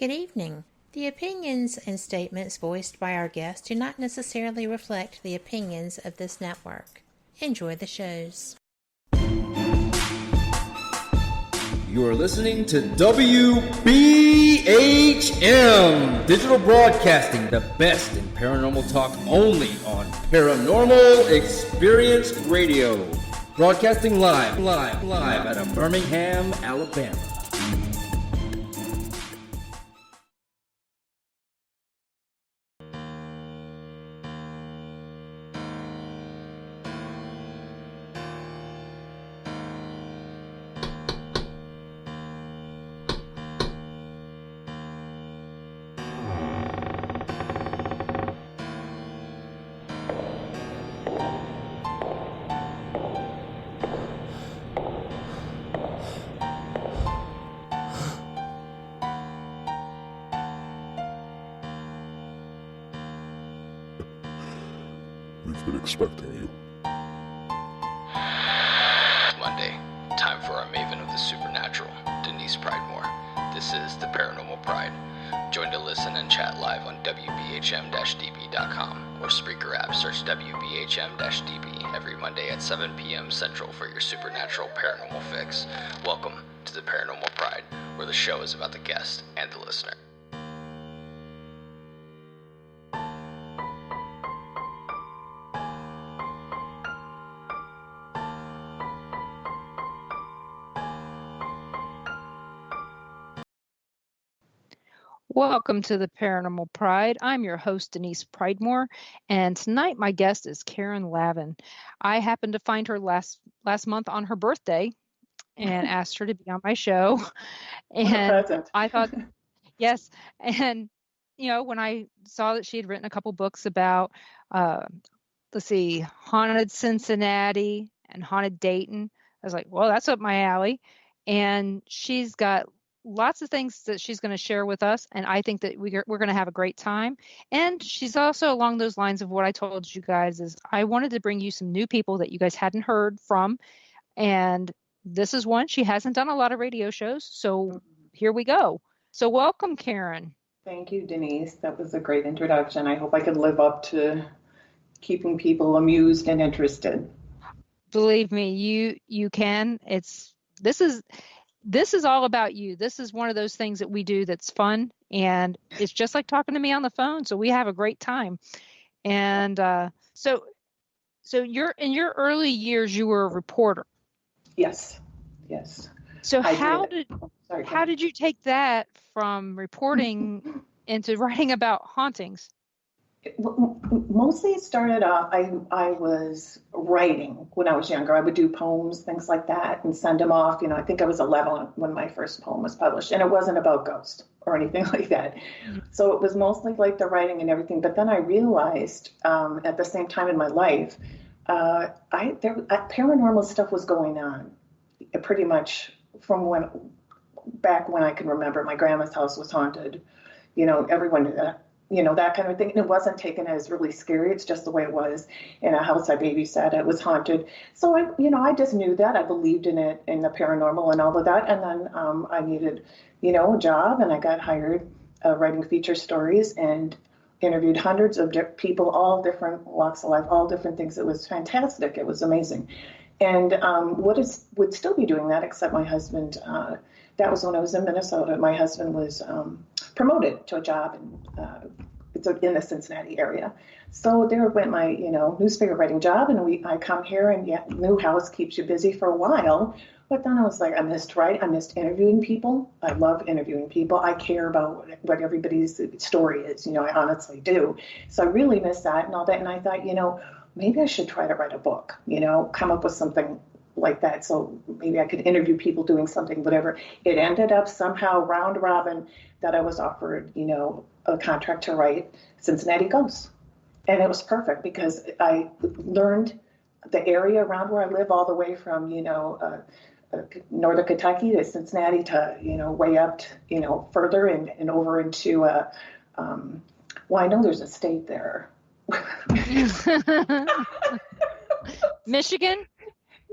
Good evening. The opinions and statements voiced by our guests do not necessarily reflect the opinions of this network. Enjoy the shows. You are listening to WBHM Digital Broadcasting, the best in paranormal talk only on Paranormal Experience Radio. Broadcasting live out of Birmingham, Alabama. We've been expecting you. Monday, time for our maven of the supernatural, Denise Pridemore. This is the Paranormal Pride. Join to listen and chat live on WBHM-DB.com or Spreaker app. Search WBHM-DB every Monday at 7 p.m. Central for your supernatural paranormal fix. Welcome to the Paranormal Pride, where the show is about the guest and the listener. Welcome to the Paranormal Pride. I'm your host, Denise Pridemore, and tonight my guest is Karen Lavin. I happened to find her last month on her birthday and asked her to be on my show. And I thought, yes. And, when I saw that she had written a couple books about, Haunted Cincinnati and Haunted Dayton, I was like, well, that's up my alley. And she's got lots of things that she's going to share with us, and I think that we're going to have a great time. And she's also along those lines of what I told you guys is I wanted to bring you some new people that you guys hadn't heard from, and this is one. She hasn't done a lot of radio shows, so here we go. So welcome, Karen. Thank you, Denise. That was a great introduction. I hope I could live up to keeping people amused and interested. Believe me, you can. This is all about you. This is one of those things that we do that's fun, and it's just like talking to me on the phone. So we have a great time. And so you're in your early years, you were a reporter. Yes. So how did you take that from reporting into writing about hauntings? Mostly it started off, I was writing when I was younger. I would do poems, things like that, and send them off. I think I was 11 when my first poem was published, and it wasn't about ghosts or anything like that. Mm-hmm. So it was mostly like the writing and everything. But then I realized at the same time in my life, paranormal stuff was going on pretty much from back when I can remember. My grandma's house was haunted. Everyone knew that. That kind of thing. And it wasn't taken as really scary. It's just the way it was in a house I babysat. It was haunted. So I just knew that. I believed in it, in the paranormal and all of that. And then I needed, a job, and I got hired writing feature stories and interviewed hundreds of people, all different walks of life, all different things. It was fantastic. It was amazing. And would still be doing that, except my husband, that was when I was in Minnesota. My husband was promoted to a job in the Cincinnati area. So there went my, newspaper writing job, and I come here, and new house keeps you busy for a while. But then I was like, I missed interviewing people. I love interviewing people. I care about what everybody's story is. I honestly do. So I really missed that and all that. And I thought, maybe I should try to write a book, come up with something like that. So maybe I could interview people doing something, whatever. It ended up somehow round robin that I was offered, a contract to write Cincinnati Ghosts. And it was perfect because I learned the area around where I live, all the way from, northern Kentucky to Cincinnati to, way up, further and over into, I know there's a state there. Michigan?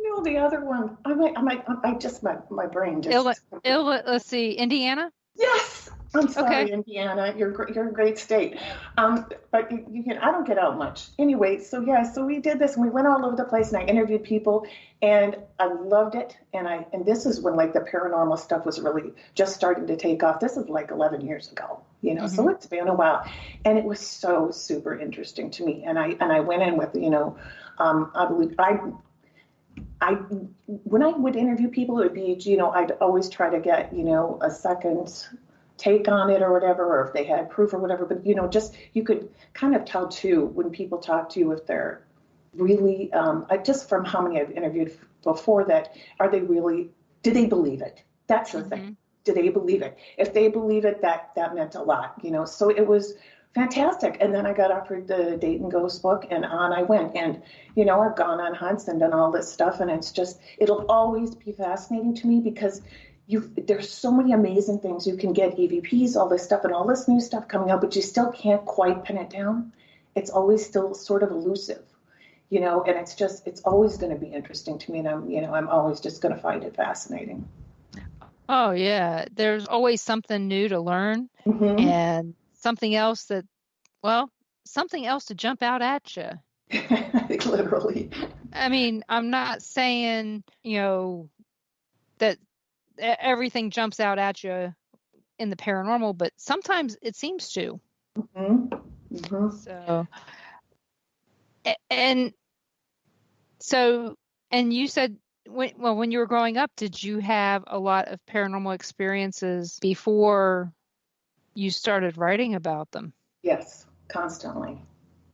No, the other one. My brain just. Let's see, Indiana? Yes. I'm sorry, Okay. Indiana. You're a great state. But I don't get out much. Anyway, so yeah, so we did this and we went all over the place and I interviewed people and I loved it. And this is when like the paranormal stuff was really just starting to take off. This is like 11 years ago, so Hmm. it's been a while. And it was so super interesting to me. And I went in with, I believe I when I would interview people, it would be, I'd always try to get, a second take on it or whatever, or if they had proof or whatever. But, just you could kind of tell too when people talk to you if they're really, just from how many I've interviewed before that, do they believe it? That's the thing. Hmm. Do they believe it? If they believe it, that meant a lot, so it was fantastic. And then I got offered the Dayton Ghost book and on I went. And, I've gone on hunts and done all this stuff. And it'll always be fascinating to me because there's so many amazing things. You can get EVPs, all this stuff and all this new stuff coming out, but you still can't quite pin it down. It's always still sort of elusive, and it's always going to be interesting to me. And I'm always just going to find it fascinating. Oh yeah, there's always something new to learn Mm-hmm. and something else to jump out at you. Literally. I mean, I'm not saying, that everything jumps out at you in the paranormal, but sometimes it seems to. Mm-hmm. Mm-hmm. And so, and you said, when you were growing up, did you have a lot of paranormal experiences before you started writing about them? Yes, constantly.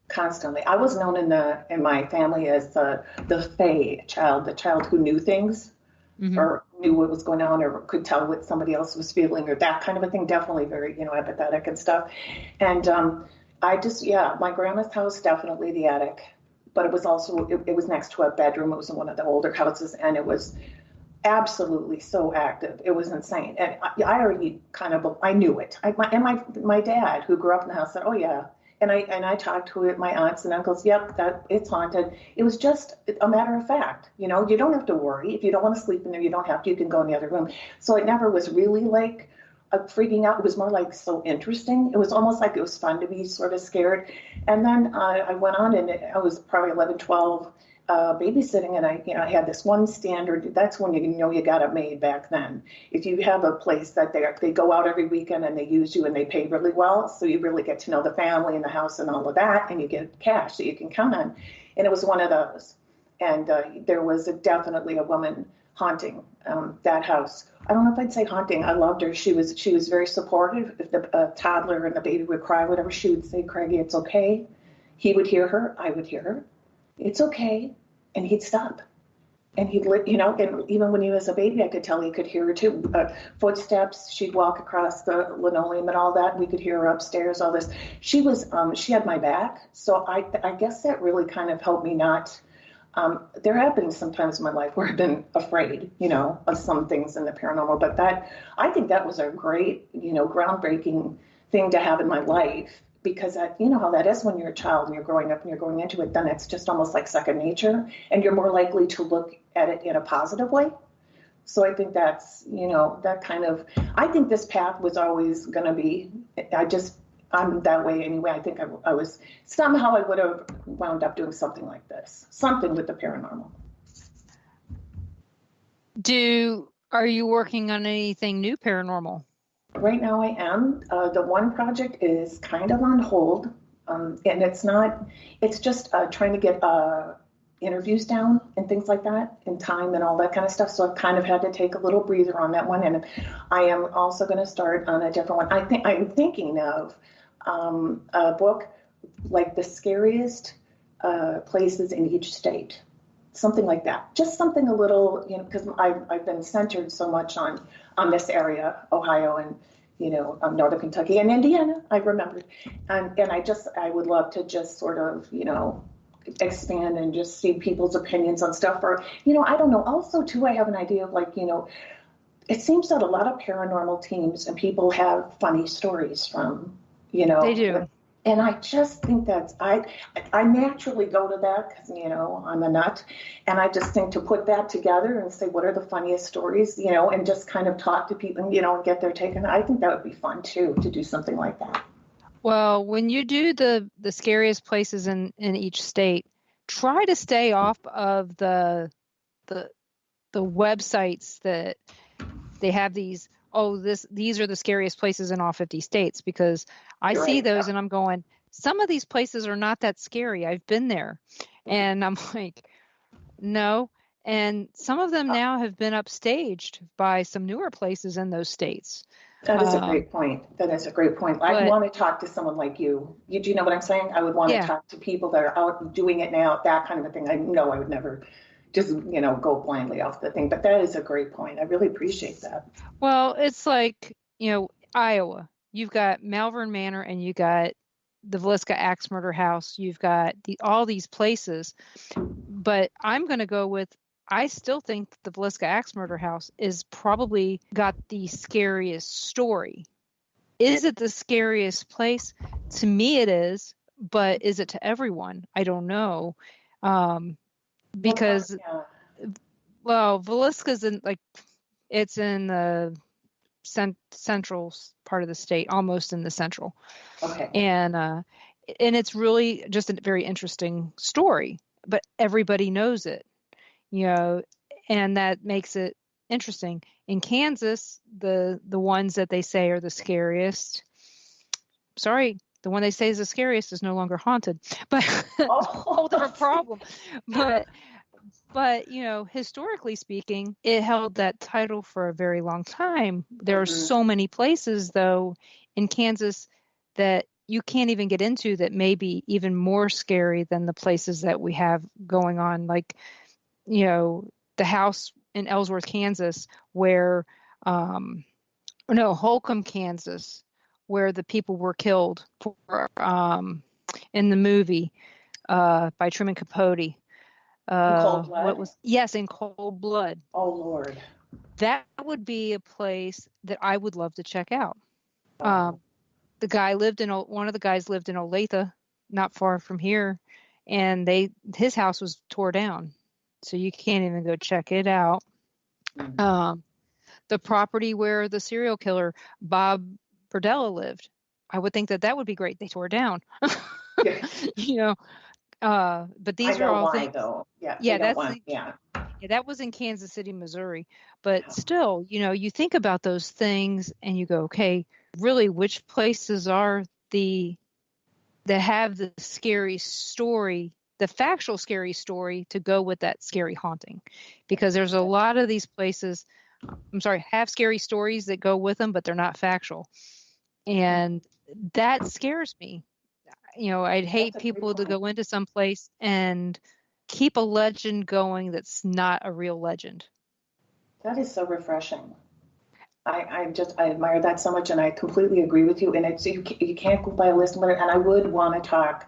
Constantly. I was known in my family as the Fae child, the child who knew things Mm-hmm. or knew what was going on or could tell what somebody else was feeling or that kind of a thing. Definitely very, empathetic and stuff. And my grandma's house, definitely the attic, but it was also, it was next to a bedroom. It was in one of the older houses and it was absolutely so active. It was insane. And I already I knew it. My dad, who grew up in the house, said, "Oh yeah." And I talked to it, my aunts and uncles. Yep, that it's haunted. It was just a matter of fact. You don't have to worry. If you don't want to sleep in there, you don't have to. You can go in the other room. So it never was really like freaking out. It was more like so interesting. It was almost like it was fun to be sort of scared. And then I went on, and I was probably 11, 12. Babysitting, and I had this one standard. That's when you got it made back then. If you have a place that they go out every weekend and they use you and they pay really well, so you really get to know the family and the house and all of that, and you get cash that you can count on. And it was one of those. And there was definitely a woman haunting that house. I don't know if I'd say haunting. I loved her. She was very supportive. If the toddler and the baby would cry, whatever, she would say, "Craigie, it's okay." He would hear her. I would hear her. "It's okay." And he'd stop. And and even when he was a baby, I could tell he could hear her too. Footsteps, she'd walk across the linoleum and all that. We could hear her upstairs, all this. She had my back. So I guess that really kind of helped me not, there have been some times in my life where I've been afraid, of some things in the paranormal, but I think that was a great, groundbreaking thing to have in my life. Because how that is when you're a child and you're growing up and you're going into it, then it's just almost like second nature and you're more likely to look at it in a positive way. So I think that's, I think this path was always going to be, I'm that way anyway. I think somehow I would have wound up doing something like this, something with the paranormal. Are you working on anything new paranormal? Right now I am. The one project is kind of on hold, and it's just trying to get interviews down and things like that in time and all that kind of stuff. So I've kind of had to take a little breather on that one. And I am also going to start on a different one. I'm thinking of a book like the scariest places in each state. Something like that. Just something a little, because I've been centered so much on this area, Ohio and, Northern Kentucky and Indiana, I remembered. And I would love to just sort of, expand and just see people's opinions on stuff. Or, I don't know. Also, too, I have an idea of it seems that a lot of paranormal teams and people have funny stories from, They do. And I just think I naturally go to that because, I'm a nut. And I just think to put that together and say, what are the funniest stories, and just kind of talk to people, and get their take on it. I think that would be fun too, to do something like that. Well, when you do the scariest places in each state, try to stay off of the websites that they have these are the scariest places in all 50 states, because I see those and I'm going, some of these places are not that scary. I've been there. And I'm like, no. And some of them now have been upstaged by some newer places in those states. That is a great point. I want to talk to someone like you. Do you know what I'm saying? I would want to talk to people that are out doing it now, that kind of a thing. I know I would never just, go blindly off the thing. But that is a great point. I really appreciate that. Well, it's like, Iowa. You've got Malvern Manor and you got the Villisca Axe Murder House. You've got all these places. But I'm going to go with, I still think the Villisca Axe Murder House is probably got the scariest story. Is it the scariest place? To me it is, but is it to everyone? I don't know. Because, Villisca's it's in the central part of the state, almost in the central. Okay. And it's really just a very interesting story, but everybody knows it, and that makes it interesting. In Kansas, the ones that they say are the scariest, sorry, the one they say is the scariest is no longer haunted, but a whole different problem. But historically speaking, it held that title for a very long time. There are so many places, though, in Kansas that you can't even get into that may be even more scary than the places that we have going on. Like, the house in Ellsworth, Kansas, where, Holcomb, Kansas, where the people were killed for, in the movie by Truman Capote. In Cold Blood? In Cold Blood. Oh, Lord. That would be a place that I would love to check out. One of the guys lived in Olathe, not far from here, and his house was tore down, so you can't even go check it out. The property where the serial killer Bob Berdella lived, I would think that would be great. They tore it down. But these are all things. Though. That was in Kansas City, Missouri. But still, you think about those things and you go, okay, really, which places are that have the scary story, the factual scary story to go with that scary haunting? Because there's a lot of these places, have scary stories that go with them, but they're not factual. And that scares me. I'd hate people to go into some place and keep a legend going that's not a real legend. That is so refreshing. I admire that so much, and I completely agree with you. And it's you can't go by a list, and I would want to talk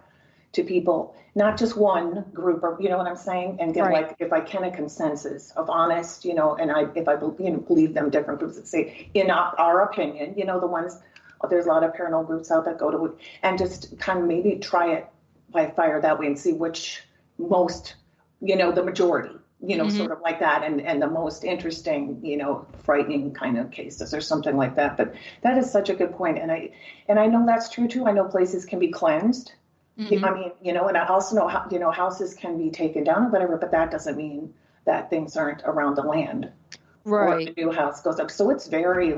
to people, not just one group, or you know what I'm saying, and get if I can, a consensus of honest, and if I believe them, different groups that say, in our opinion, the ones. There's a lot of paranormal groups out that go to, and just kind of maybe try it by fire that way and see which most, the majority, sort of like that, and the most interesting, frightening kind of cases or something like that. But that is such a good point, and I know that's true too. I know places can be cleansed. I mean, and I also know how, houses can be taken down or whatever, but that doesn't mean that things aren't around the land. Right. Or a new house goes up. So it's very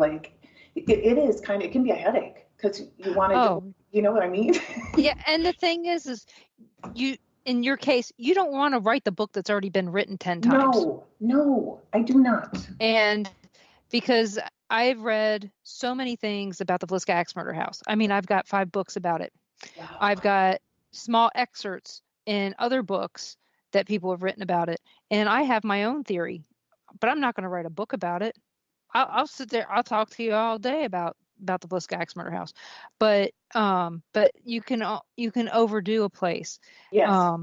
it is kind of, it can be a headache because you want to, you know what I mean? Yeah. And the thing is in your case, you don't want to write the book that's already been written 10 times. No, I do not. And because I've read so many things about the Villisca Axe Murder House. I mean, I've got 5 books about it. Wow. I've got small excerpts in other books that people have written about it. And I have my own theory, but I'm not going to write a book about it. I'll sit there. I'll talk to you all day about the Villisca Axe Murder House, but you can overdo a place. Yes.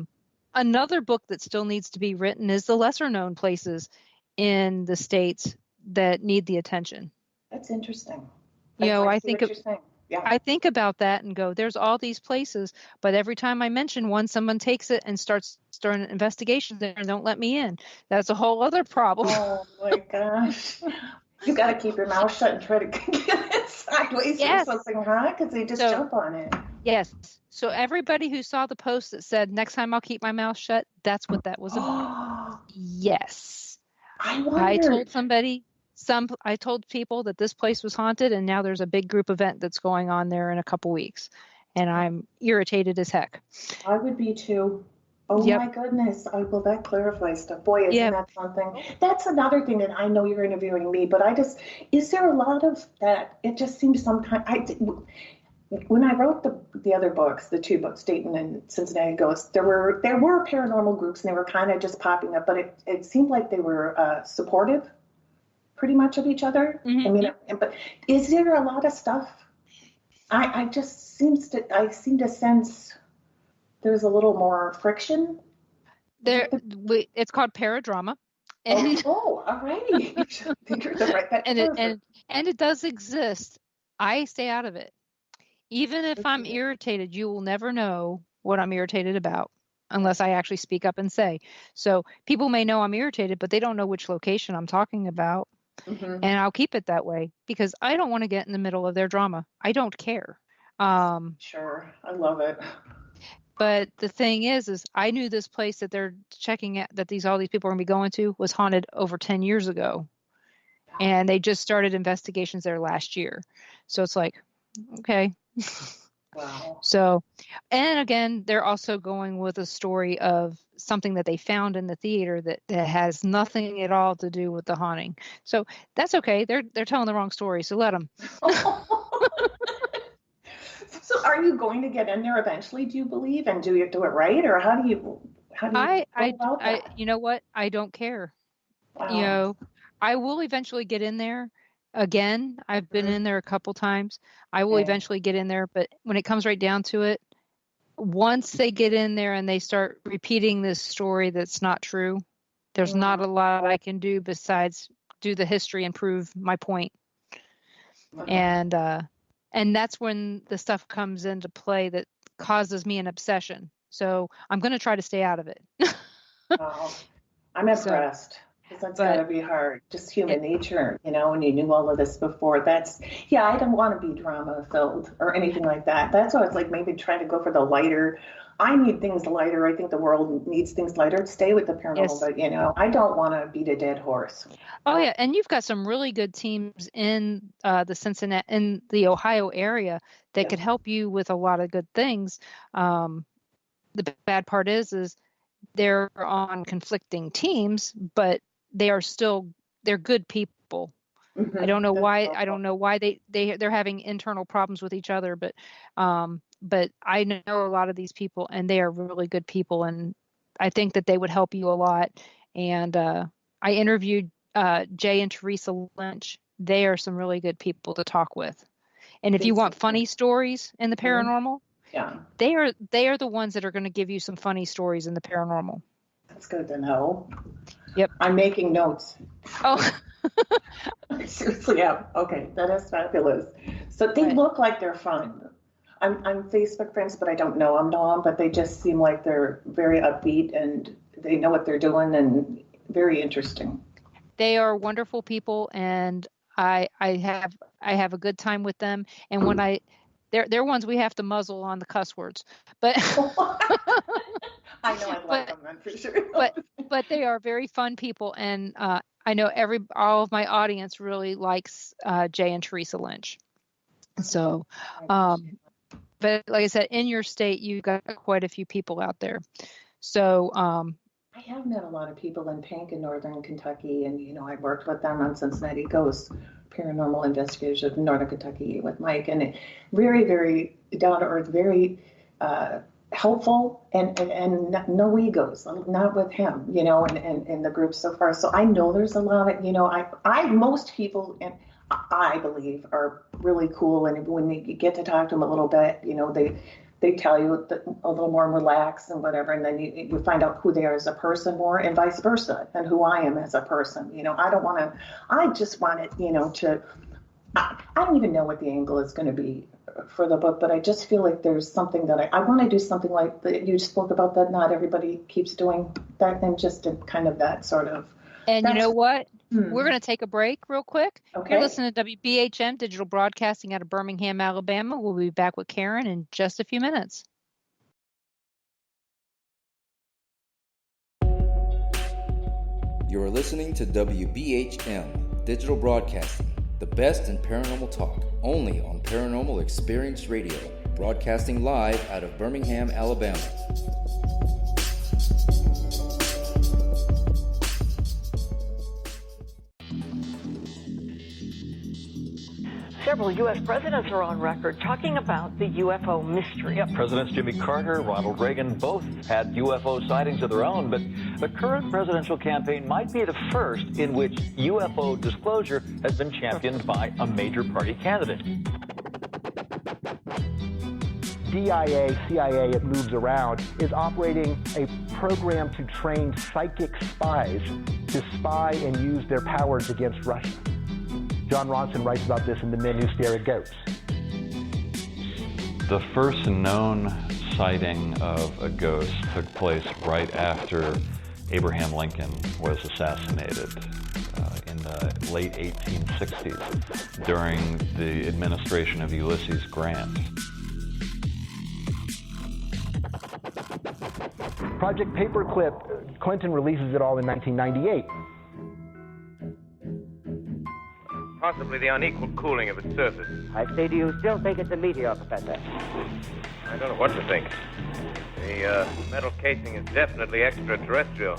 Another book that still needs to be written is the lesser known places in the states that need the attention. That's interesting. I think Yeah. I think about that and go, there's all these places, but every time I mention one, someone takes it and starts an investigation there and don't let me in. That's a whole other problem. Oh my gosh. You got to keep your mouth shut and try to get it sideways or Yes. something, huh? Because they just jump on it. Yes. So everybody who saw the post that said, next time I'll keep my mouth shut, that's what that was about. Yes. I wonder. I told people that this place was haunted, and now there's a big group event that's going on there in a couple weeks, and I'm irritated as heck. I would be too. Oh my goodness. Well, that clarifies stuff. Boy, isn't that something? That's another thing that I know you're interviewing me, but is there a lot of that? It just seems sometimes, when I wrote the other books, the two books, Dayton and Cincinnati Ghosts, there were paranormal groups and they were kind of just popping up, but it seemed like they were supportive pretty much of each other. Mm-hmm. I mean, but is there a lot of stuff? I seem to sense there's a little more friction. It's called paradrama. And, all righty. And it does exist. I stay out of it. Even if I'm irritated, you will never know what I'm irritated about unless I actually speak up and say. So people may know I'm irritated, but they don't know which location I'm talking about. Mm-hmm. And I'll keep it that way because I don't want to get in the middle of their drama. I don't care. Sure. I love it. But the thing is I knew this place that they're checking at, that all these people are going to be going to, was haunted over 10 years ago. And they just started investigations there last year. So it's like, okay. Wow. So, and again, they're also going with a story of something that they found in the theater that has nothing at all to do with the haunting. So that's okay. They're telling the wrong story. So let them. So are you going to get in there eventually, do you believe, and do you do it right? Or how do you about that? You know what? I don't care. Wow. You know, I will eventually get in there. Again, I've been in there a couple times. I will eventually get in there, but when it comes right down to it, once they get in there and they start repeating this story that's not true, there's not a lot I can do besides do the history and prove my point. And that's when the stuff comes into play that causes me an obsession. So I'm going to try to stay out of it. Wow. I'm impressed. Because that's got to be hard. Just human nature, you know, and you knew all of this before. I don't want to be drama filled or anything like that. That's why it's like maybe trying to go for the lighter. I need things lighter. I think the world needs things lighter. Stay with the paranormal, but, you know, I don't want to beat a dead horse. Oh, yeah. And you've got some really good teams in the Ohio area that could help you with a lot of good things. The bad part is they're on conflicting teams, but they're good people. Mm-hmm. I don't know why. I don't know why they're having internal problems with each other, but I know a lot of these people and they are really good people. And I think that they would help you a lot. And I interviewed Jay and Teresa Lynch. They are some really good people to talk with. And if you want funny stories in the paranormal, they are the ones that are going to give you some funny stories in the paranormal. That's good to know. Yep. I'm making notes. Oh. Seriously, yeah. Okay, that is fabulous. So they look like they're fun. I'm Facebook friends, but I don't know them, but they just seem like they're very upbeat and they know what they're doing and very interesting. They are wonderful people, and I have a good time with them. And when they're ones we have to muzzle on the cuss words, but I know I like them then for sure. but they are very fun people, and I know all of my audience really likes Jay and Teresa Lynch. So, but like I said, in your state, you've got quite a few people out there. So I have met a lot of people in Pink in Northern Kentucky, and, you know, I worked with them on Cincinnati Ghosts, Paranormal Investigators of Northern Kentucky with Mike, and very, very down to earth, very helpful, and no egos, not with him, you know, and the group so far. So I know there's a lot of, you know, most people, and I believe, are really cool, and when you get to talk to them a little bit, you know, they tell you a little more relaxed and whatever, and then you find out who they are as a person more, and vice versa, and who I am as a person. You know, I just want it, you know, I don't even know what the angle is going to be for the book, but I just feel like there's something that I want to do something like that. You spoke about that. Not everybody keeps doing that, and just in kind of that sort of. And you know what? We're going to take a break real quick. Okay. You're listening to WBHM Digital Broadcasting out of Birmingham, Alabama. We'll be back with Karen in just a few minutes. You are listening to WBHM Digital Broadcasting, the best in paranormal talk, only on Paranormal Experience Radio, broadcasting live out of Birmingham, Alabama. Several U.S. presidents are on record talking about the UFO mystery. Yeah, Presidents Jimmy Carter, Ronald Reagan both had UFO sightings of their own, but the current presidential campaign might be the first in which UFO disclosure has been championed by a major party candidate. DIA, CIA, it moves around, is operating a program to train psychic spies to spy and use their powers against Russia. John Ronson writes about this in The Men Who Stare at Goats. The first known sighting of a ghost took place right after Abraham Lincoln was assassinated in the late 1860s during the administration of Ulysses Grant. Project Paperclip, Clinton releases it all in 1998. Possibly the unequal cooling of its surface. I say, do you still think it's a meteor, Professor? I don't know what to think. The metal casing is definitely extraterrestrial.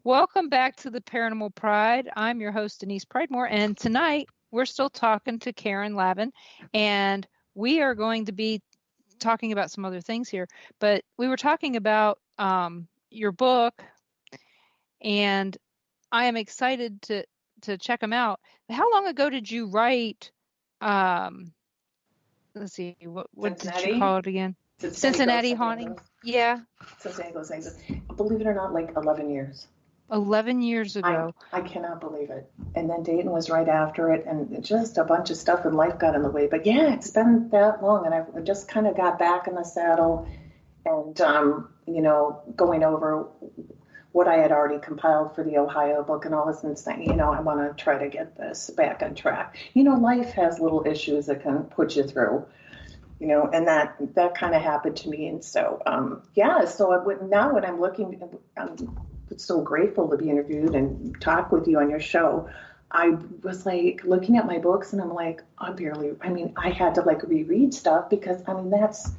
Welcome back to the Paranormal Pride. I'm your host, Denise Pridemore, and tonight we're still talking to Karen Lavin, and we are going to be talking about some other things here, but we were talking about your book, and I am excited to check them out. How long ago did you write? Let's see, what did you call it again? Cincinnati Haunting. Yeah. Cincinnati Ghost Angels. Believe it or not, like 11 years. 11 years ago. I cannot believe it. And then Dayton was right after it, and just a bunch of stuff in life got in the way. But yeah, it's been that long, and I just kind of got back in the saddle and, going over what I had already compiled for the Ohio book and all this, and saying, I want to try to get this back on track. Life has little issues that can put you through, and that kind of happened to me. And so, so now when I'm looking, I'm so grateful to be interviewed and talk with you on your show. I was like looking at my books and I'm like, I had to like reread stuff because that's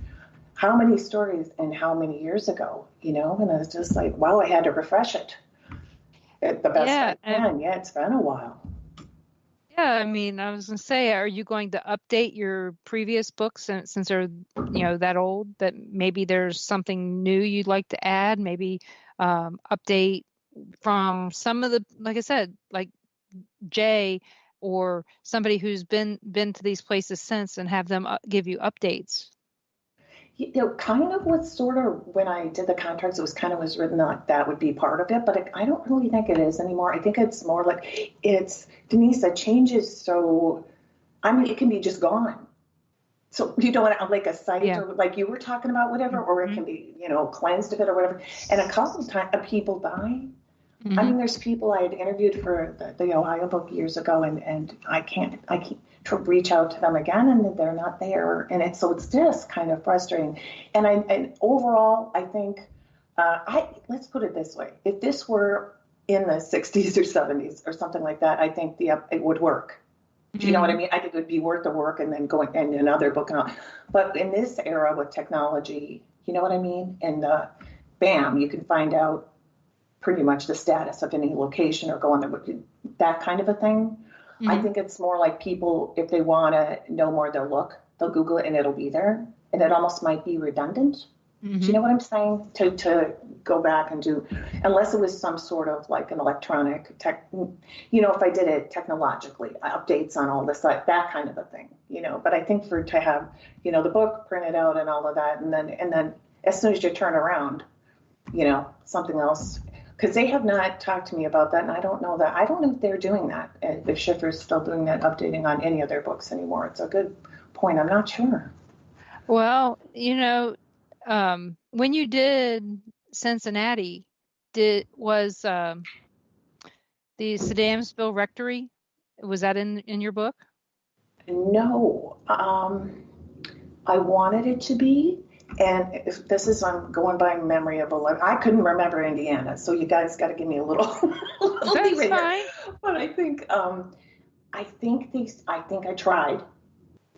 how many stories and how many years ago, and I was just like, wow, I had to refresh it at the best I can. Yeah, it's been a while. Yeah, I was going to say, are you going to update your previous books since they're, that old, that maybe there's something new you'd like to add, maybe update from some of the, like I said, like Jay or somebody who's been to these places since and have them give you updates? Kind of what sort of, when I did the contracts, it was written like that would be part of it, but I don't really think it is anymore. I think it's more like Denise, that changes. So, it can be just gone. So you don't want like a site or like you were talking about, whatever, or it can be, cleansed of it or whatever. And a couple of times people die. Mm-hmm. There's people I had interviewed for the Ohio book years ago, and I keep to reach out to them again, and they're not there. And it's just kind of frustrating. And overall, I think, let's put it this way. If this were in the 60s or 70s or something like that, I think it would work. Do you know what I mean? I think it would be worth the work and then going and another book and all. But in this era with technology, you know what I mean? And bam, you can find out pretty much the status of any location or go on there, that kind of a thing. Mm-hmm. I think it's more like people, if they want to know more, they'll Google it and it'll be there. And it almost might be redundant. Mm-hmm. Do you know what I'm saying? To go back and do, unless it was some sort of like an electronic tech, if I did it technologically, updates on all this, that kind of a thing, But I think to have, the book printed out and all of that, and then as soon as you turn around, something else. Because they have not talked to me about that, and I don't know that. I don't know if they're doing that, if Schiffer's still doing that, updating on any of their books anymore. It's a good point. I'm not sure. Well, when you did Cincinnati, was the Sedamsville Rectory, was that in your book? No. I wanted it to be, and this is, I'm going by memory of I couldn't remember Indiana, so you guys got to give me a little That's fine. But I think I tried,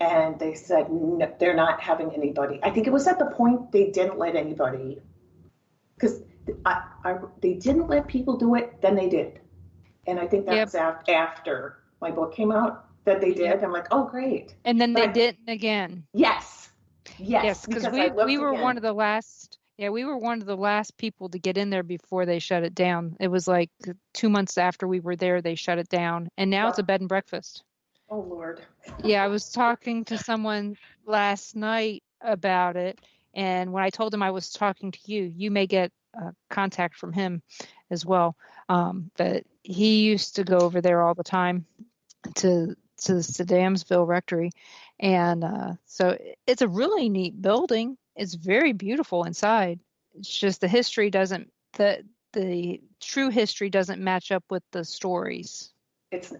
and they said no, they're not having anybody. I think it was at the point they didn't let anybody, because they didn't let people do it. Then they did, and I think that was after my book came out that they did. Yep. I'm like, oh great. And then they didn't again. Yes, because we were one of the last. Yeah, we were one of the last people to get in there before they shut it down. It was like 2 months after we were there, they shut it down, and now it's a bed and breakfast. Oh Lord. Yeah, I was talking to someone last night about it, and when I told him I was talking to you, you may get contact from him as well. But he used to go over there all the time to the Sedamsville Rectory, and so it's a really neat building. It's very beautiful inside. It's just the history doesn't, the true history doesn't match up with the stories. It's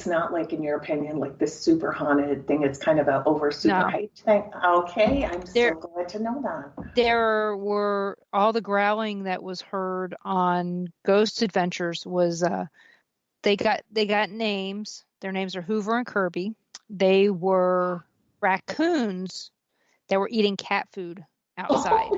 not like, in your opinion, like this super haunted thing. It's kind of a super hyped thing. Okay, I'm so glad to know that. There were all the growling that was heard on Ghost Adventures was they got names. Their names are Hoover and Kirby. They were raccoons that were eating cat food outside.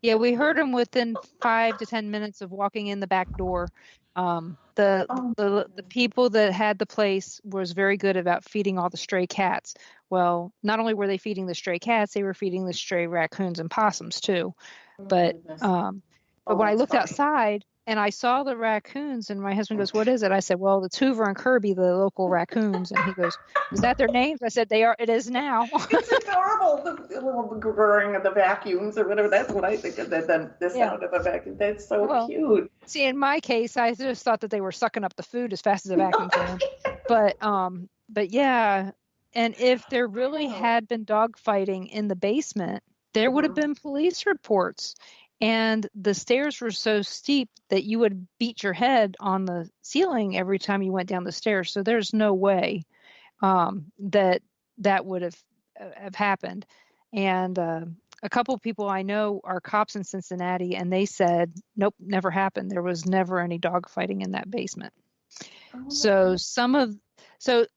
Yeah, we heard them within 5 to 10 minutes of walking in the back door. The people that had the place was very good about feeding all the stray cats. Well, not only were they feeding the stray cats, they were feeding the stray raccoons and possums too. But when I looked outside and I saw the raccoons, and my husband goes, "What is it?" I said, "Well, it's Hoover and Kirby, the local raccoons." And he goes, "Is that their names?" I said, "They are. It is now." It's adorable. The little grrring of the vacuums or whatever. That's what I think of. The sound of a vacuum. That's so cute. See, in my case, I just thought that they were sucking up the food as fast as a vacuum can. But yeah, and if there really had been dogfighting in the basement, there would have been police reports. And the stairs were so steep that you would beat your head on the ceiling every time you went down the stairs. So there's no way that would have happened. And a couple of people I know are cops in Cincinnati, and they said, nope, never happened. There was never any dogfighting in that basement. So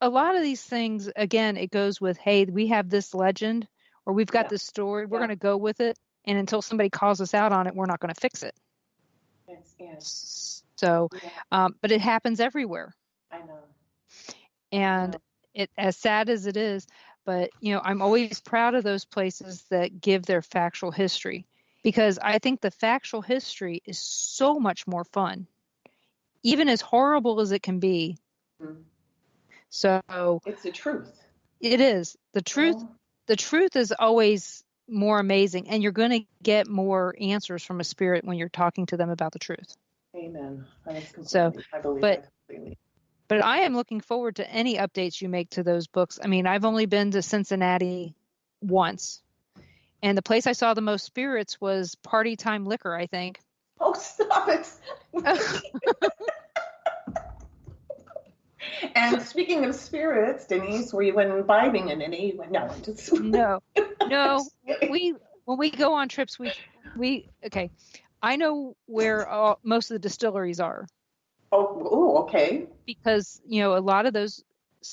a lot of these things, again, it goes with, hey, we have this legend, or we've got this story. We're going to go with it. And until somebody calls us out on it, we're not going to fix it. Yes. So, but it happens everywhere. I know. And it, as sad as it is, but I'm always proud of those places that give their factual history, because I think the factual history is so much more fun, even as horrible as it can be. Mm-hmm. So it's the truth. It is the truth. The truth is always more amazing, and you're going to get more answers from a spirit when you're talking to them about the truth. Amen. I believe but completely. But I am looking forward to any updates you make to those books. I mean, I've only been to Cincinnati once, and the place I saw the most spirits was Party Time Liquor, I think. Oh, stop it. And speaking of spirits, Denise, were you imbibing in any? No. No. When we go on trips, we okay. I know where most of the distilleries are. Oh, okay. Because a lot of those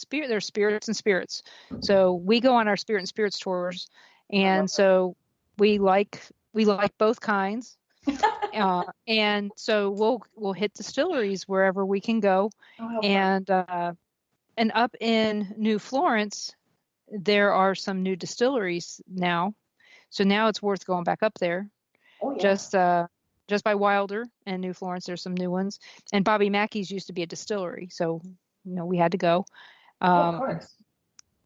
there's spirits and spirits. So we go on our spirit and spirits tours, and so we like both kinds. And so we'll hit distilleries wherever we can go. And up in New Florence, there are some new distilleries now. So now it's worth going back up there. Oh, yeah. Just by Wilder and New Florence, there's some new ones. And Bobby Mackey's used to be a distillery, so we had to go. Of course.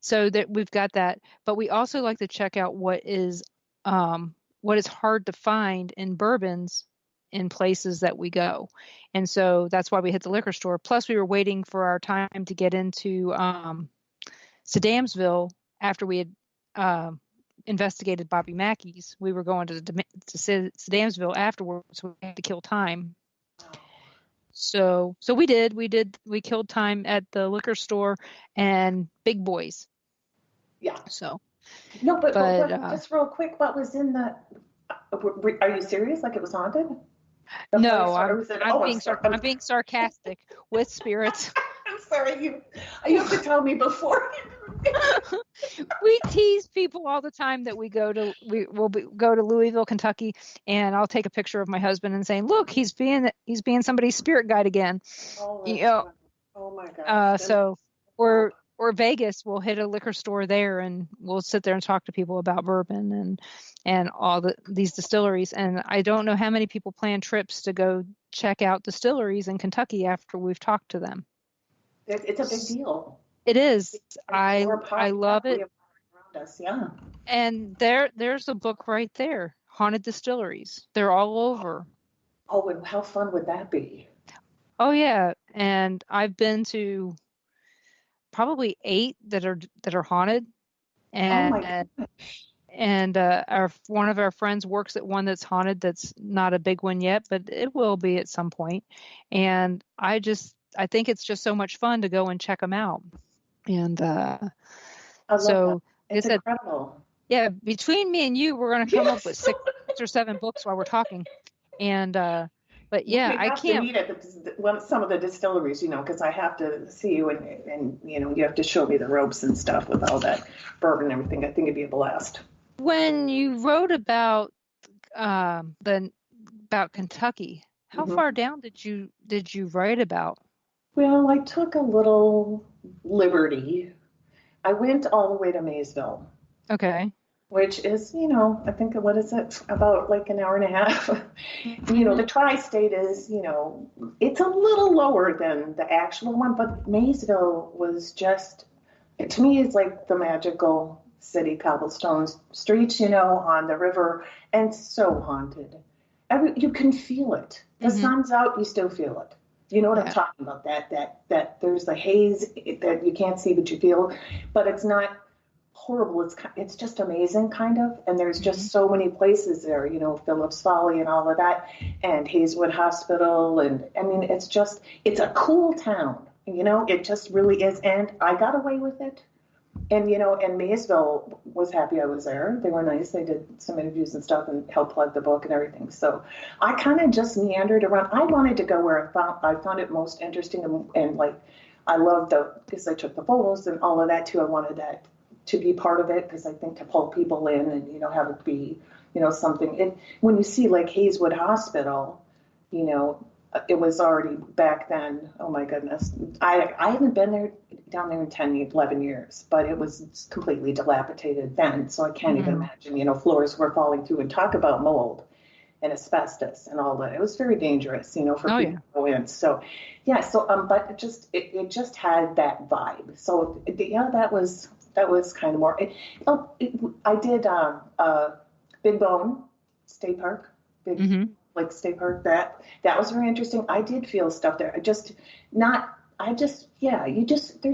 So that we've got that, but we also like to check out what is what is hard to find in bourbons in places that we go. And so that's why we hit the liquor store. Plus, we were waiting for our time to get into Sedamsville after we had investigated Bobby Mackey's. We were going to Sedamsville afterwards, so we had to kill time. So we did. We killed time at the liquor store and Big Boys. Yeah. So. No, but just real quick, what was in the? Are you serious? Like it was haunted? No, I'm being sarcastic with spirits. I'm sorry, you have to tell me before. We tease people all the time that we go to Louisville, Kentucky, and I'll take a picture of my husband and saying, "Look, he's being somebody's spirit guide again." Oh, oh my God. Or Vegas, we'll hit a liquor store there and we'll sit there and talk to people about bourbon and all these distilleries. And I don't know how many people plan trips to go check out distilleries in Kentucky after we've talked to them. It's a big deal. It is. I love it. Around us, yeah. And there's a book right there, Haunted Distilleries. They're all over. Oh, and how fun would that be? Oh, yeah. And I've been to probably 8 that are haunted, and one of our friends works at one that's haunted. That's not a big one yet, but it will be at some point. And I think it's just so much fun to go and check them out. And so it's incredible. Yeah, between me and you, we're going to come up with 6 or 7 books while we're talking. And but yeah, I can't meet at some of the distilleries, because I have to see you and you have to show me the ropes and stuff with all that bourbon and everything. I think it'd be a blast. When you wrote about Kentucky, how far down did you write about? Well, I took a little liberty. I went all the way to Maysville. Okay. Which is, I think, what is it, about like an hour and a half. The tri-state is, it's a little lower than the actual one, but Maysville was just, to me, it's like the magical city, cobblestone streets, on the river, and so haunted. You can feel it. The sun's out, you still feel it. You know what I'm talking about? That there's the haze that you can't see, but you feel, but it's not horrible. It's just amazing, kind of. And there's just so many places there, Phillips Folly and all of that, and Hazelwood Hospital. And I mean, it's a cool town, it just really is. And I got away with it. And, and Maysville was happy I was there. They were nice. They did some interviews and stuff and helped plug the book and everything. So I kind of just meandered around. I wanted to go where I found it most interesting. And like, I loved because I took the photos and all of that too. I wanted that to be part of it, because I think to pull people in and, have it be, something. And when you see like Hazelwood Hospital, it was already back then. Oh my goodness. I haven't been down there in 10, 11 years, but it was completely dilapidated then. So I can't even imagine, floors were falling through, and talk about mold and asbestos and all that. It was very dangerous, for people to go in. So, yeah. So, but it just had that vibe. So yeah, that was kind of more. I did Big Bone State Park, like State Park. That was very interesting. I did feel stuff there. There's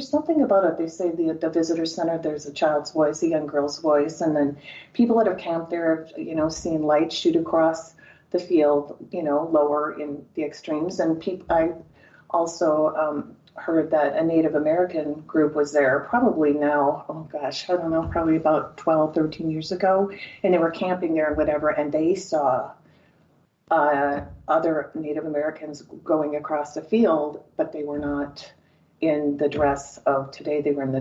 something about it. They say the visitor center, there's a child's voice, a young girl's voice, and then people that have camped there, seeing lights shoot across the field, lower in the extremes. And I also heard that a Native American group was there probably now, oh gosh, I don't know, probably about 12, 13 years ago. And they were camping there and whatever, and they saw other Native Americans going across the field, but they were not in the dress of today. They were in the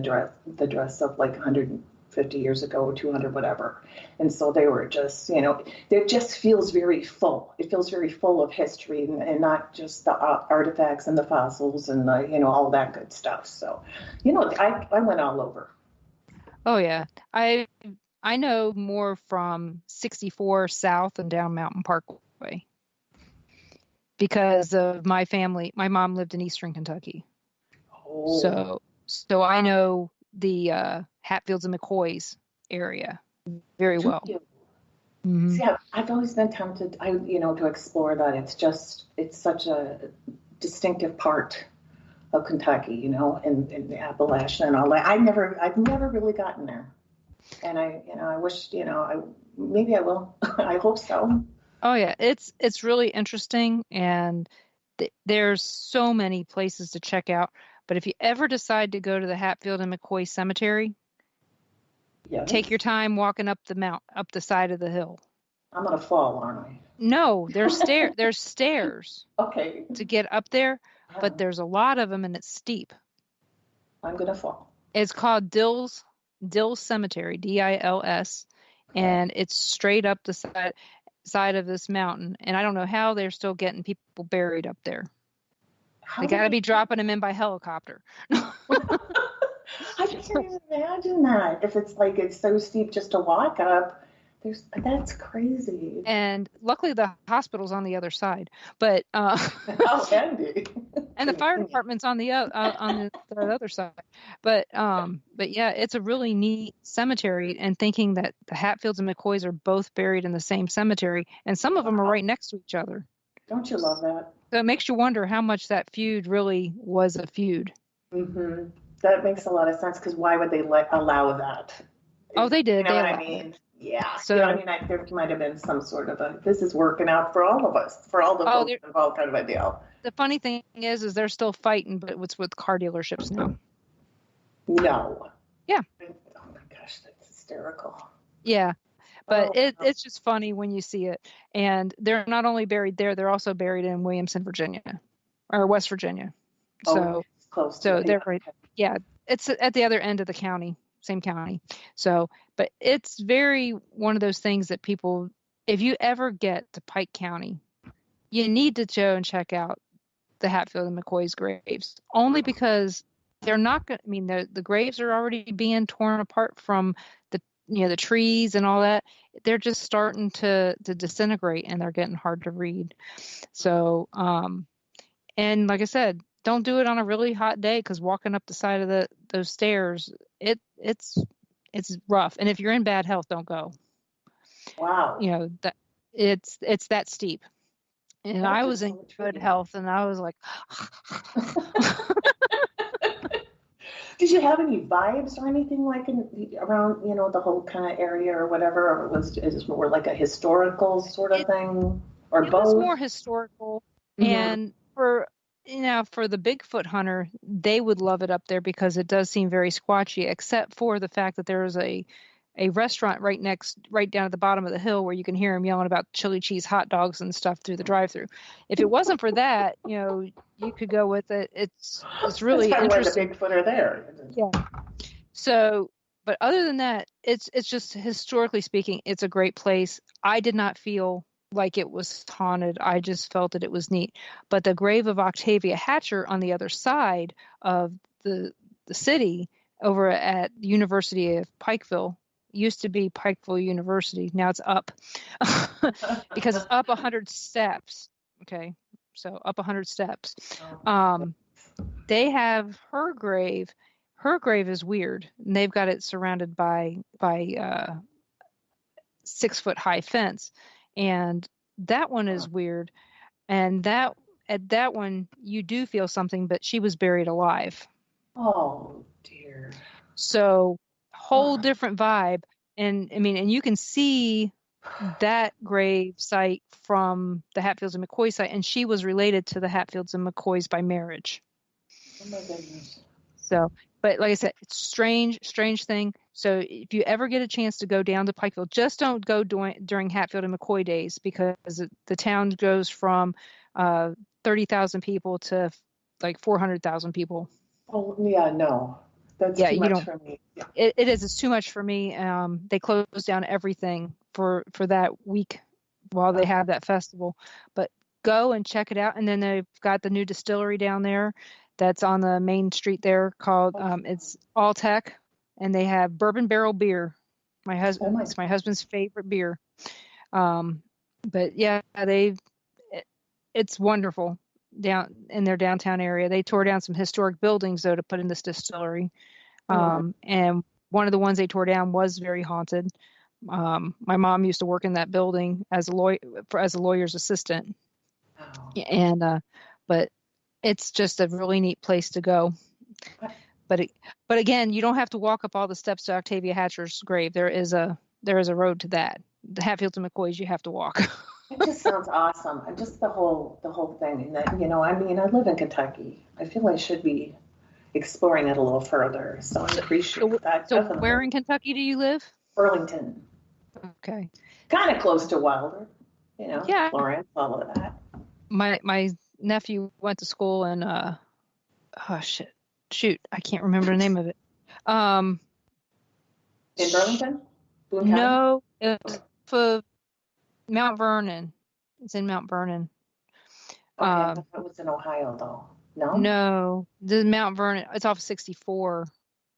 dress of like 150 years ago, 200, whatever. And so they were just, it just feels very full. It feels very full of history and not just the artifacts and the fossils and all that good stuff. So, I went all over. Oh yeah. I know more from 64 South and down Mountain Parkway because of my family. My mom lived in Eastern Kentucky. Oh. So I know the Hatfields and McCoys area very well. Mm-hmm. See, I've always been tempted, to explore that. It's such a distinctive part of Kentucky, and the Appalachian and all that. I've never really gotten there, and I wish, maybe I will. I hope so. Oh yeah, it's really interesting, and there's so many places to check out. But if you ever decide to go to the Hatfield and McCoy Cemetery, Yes. take your time walking up the side of the hill. I'm gonna fall, aren't I? No, there's stairs Okay. to get up there, but there's a lot of them and it's steep. I'm gonna fall. It's called Dills Cemetery, Dils, and it's straight up the side of this mountain. And I don't know how they're still getting people buried up there. They got to be dropping them in by helicopter. I can't even imagine that. If it's so steep just to walk up, that's crazy. And luckily the hospital's on the other side, but how handy. And the fire department's on the other side. But yeah, it's a really neat cemetery. And thinking that the Hatfields and McCoys are both buried in the same cemetery, and some of them are right next to each other. Don't you love that? So it makes you wonder how much that feud really was a feud. Mm-hmm. That makes a lot of sense, because why would they allow that? Oh, they did. You know what I mean? Yeah. So there might have been some sort of this is working out for all of us, for all the folks involved, kind of a deal. The funny thing is they're still fighting, but it's with car dealerships now. No. Yeah. Oh my gosh, that's hysterical. Yeah. But it's just funny when you see it. And they're not only buried there, they're also buried in Williamson, Virginia, or West Virginia. So it's close to so it. they're right. Yeah. It's at the other end of the county, same county. So, but it's very one of those things that people, if you ever get to Pike County, you need to go and check out the Hatfield and McCoy's graves, only because they're not going to, I mean, the graves are already being torn apart from the trees and all that. They're just starting to disintegrate, and they're getting hard to read. So, and like I said, don't do it on a really hot day, because walking up the side of those stairs, it's rough. And if you're in bad health, don't go. Wow. That it's that steep. And I was in good health, and I was like, Did you have any vibes or anything like around, the whole kind of area or whatever? Or is it more like a historical sort of thing, or both? It was more historical. Mm-hmm. And for the Bigfoot hunter, they would love it up there, because it does seem very squatchy, except for the fact that there is a restaurant right down at the bottom of the hill where you can hear them yelling about chili cheese hot dogs and stuff through the drive-through. If it wasn't for that, you could go with it. It's really interesting. Why the Bigfoot are there. Yeah. So, but other than that, it's just, historically speaking, it's a great place. I did not feel like it was haunted. I just felt that it was neat. But the grave of Octavia Hatcher on the other side of the city, over at the University of Pikeville, used to be Pikeville University. Now it's up because it's up 100 steps. Okay. So up 100 steps. They have her grave. Her grave is weird. And they've got it surrounded by 6-foot high fence. And that one is weird. And at that one, you do feel something, but she was buried alive. Oh dear. So whole different vibe. And I mean, and you can see that grave site from the Hatfields and McCoy site, and she was related to the Hatfields and McCoys by marriage. Oh my goodness. So, but like I said, it's strange thing. So if you ever get a chance to go down to Pikeville, just don't go during Hatfield and McCoy days, because the town goes from 30,000 people to like 400,000 people. Oh yeah, no. That's too much for me. Yeah. It is. It's too much for me. They close down everything for that week while they have that festival. But go and check it out. And then they've got the new distillery down there that's on the main street there called it's All Tech, and they have bourbon barrel beer. It's my husband's favorite beer. But yeah, it's wonderful down in their downtown area. They tore down some historic buildings though to put in this distillery. And one of the ones they tore down was very haunted. My mom used to work in that building as a lawyer's assistant, and but it's just a really neat place to go. But again, you don't have to walk up all the steps to Octavia Hatcher's grave. There is a road to that. The Hatfields and McCoys, you have to walk. It just sounds awesome, and just the whole thing. And that, I live in Kentucky. I feel I should be exploring it a little further. So I appreciate that. So where in Kentucky do you live? Burlington. Okay. Kind of close to Wilder. Yeah. Florence, all of that. My nephew went to school in shoot, I can't remember the name of it. In Burlington? Boone County? No, it's for Mount Vernon. It's in Mount Vernon. Okay, I thought it was in Ohio, though. No? No, the Mount Vernon. It's off 64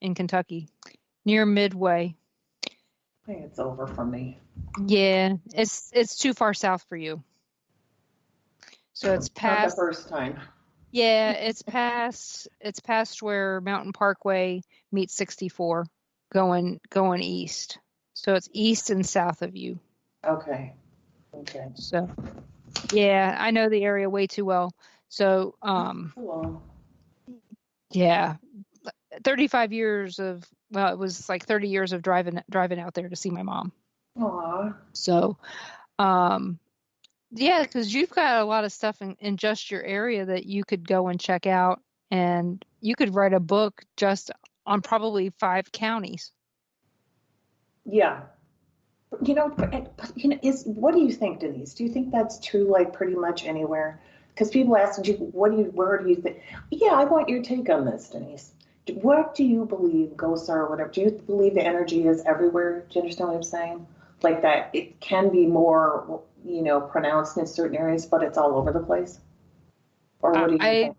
in Kentucky, near Midway. I think it's over from me. Yeah, it's too far south for you. So it's past. Not the first time. Yeah, it's past where Mountain Parkway meets 64, going east. So it's east and south of you. Okay. So, yeah, I know the area way too well. So, cool. Yeah, 35 years of, well, it was like 30 years of driving out there to see my mom. Aww. So, yeah, because you've got a lot of stuff in just your area that you could go and check out, and you could write a book just on probably 5 counties. Yeah. What do you think, Denise? Do you think that's true, like pretty much anywhere? Because people ask you, where do you think? Yeah, I want your take on this, Denise. What do you believe, ghosts are, or whatever? Do you believe the energy is everywhere? Do you understand what I'm saying? Like that it can be more, pronounced in certain areas, but it's all over the place? Or what do you think?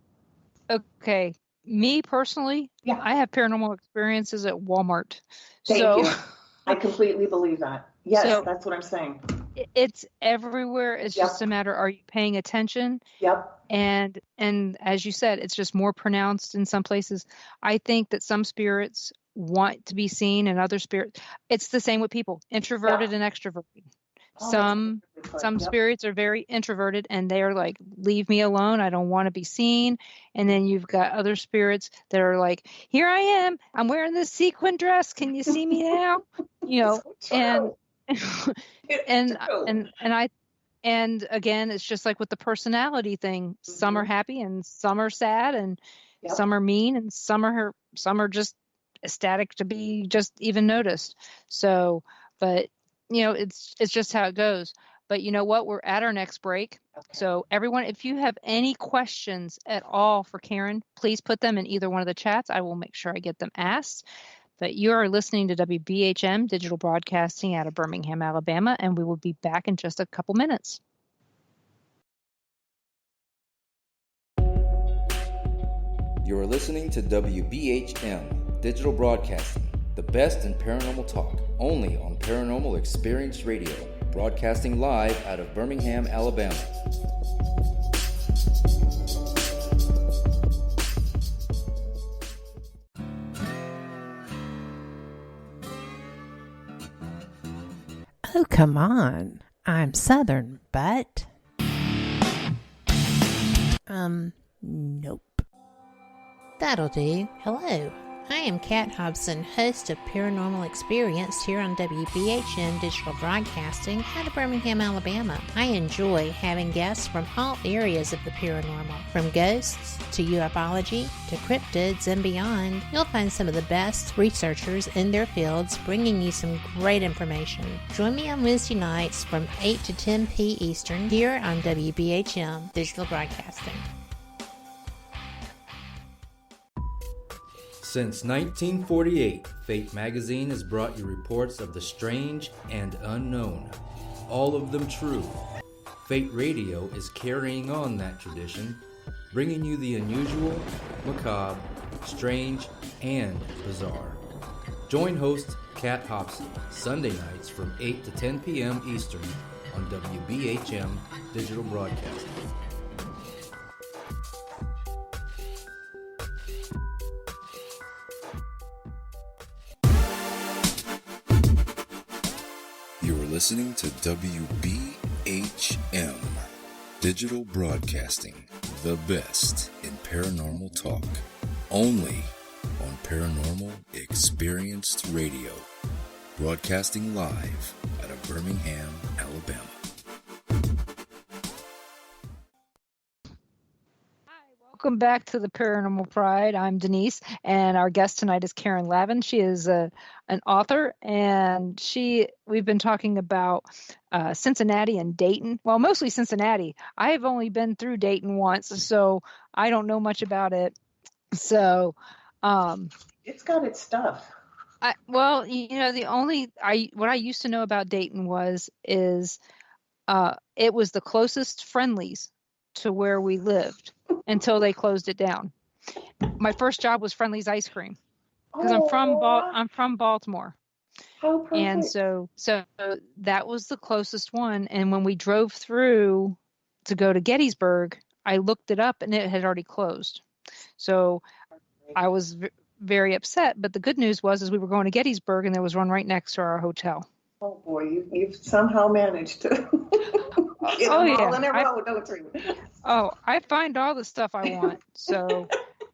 Okay. Me personally, yeah, I have paranormal experiences at Walmart. Thank you. I completely believe that. Yes, that's what I'm saying. It's everywhere. It's just a matter, are you paying attention? Yep. And as you said, it's just more pronounced in some places. I think that some spirits want to be seen, and other spirits, it's the same with people, introverted and extroverted. Some spirits are very introverted, and they're like, leave me alone, I don't want to be seen. And then you've got other spirits that are like, here I am, I'm wearing this sequin dress, can you see me now? And again, it's just like with the personality thing. Some are happy and some are sad, and some are mean, and some are just ecstatic to be just even noticed. So, but it's just how it goes. But you know what? We're at our next break. Okay. So everyone, if you have any questions at all for Karen, please put them in either one of the chats. I will make sure I get them asked. But you are listening to WBHM Digital Broadcasting out of Birmingham, Alabama, and we will be back in just a couple minutes. You are listening to WBHM Digital Broadcasting, the best in paranormal talk, only on Paranormal Experience Radio, broadcasting live out of Birmingham, Alabama. Oh, come on. I'm Southern, but... Nope. That'll do. Hello. I am Kat Hobson, host of Paranormal Experience here on WBHM Digital Broadcasting out of Birmingham, Alabama. I enjoy having guests from all areas of the paranormal, from ghosts to ufology to cryptids and beyond. You'll find some of the best researchers in their fields bringing you some great information. Join me on Wednesday nights from 8 to 10 p. Eastern here on WBHM Digital Broadcasting. Since 1948, Fate magazine has brought you reports of the strange and unknown, all of them true. Fate Radio is carrying on that tradition, bringing you the unusual, macabre, strange, and bizarre. Join host Kat Hobson Sunday nights from 8 to 10 p.m. Eastern on WBHM Digital Broadcasting. listening to WBHM Digital Broadcasting, the best in paranormal talk, only on Paranormal Experienced Radio, broadcasting live out of Birmingham, Alabama. Welcome back to the Paranormal Pride. I'm Denise, and our guest tonight is Karen Lavin. She is an author, and we've been talking about Cincinnati and Dayton. Well, mostly Cincinnati. I have only been through Dayton once, so I don't know much about it. So, it's got its stuff. What I used to know about Dayton is it was the closest Friendlies to where we lived until they closed it down. My first job was Friendly's Ice Cream because I'm from Baltimore. How perfect. And so that was the closest one. And when we drove through to go to Gettysburg, I looked it up and it had already closed. So I was very upset. But the good news was we were going to Gettysburg and there was one right next to our hotel. Oh boy, you've somehow managed to get them all in a row, don't you? Oh, I find all the stuff I want. So,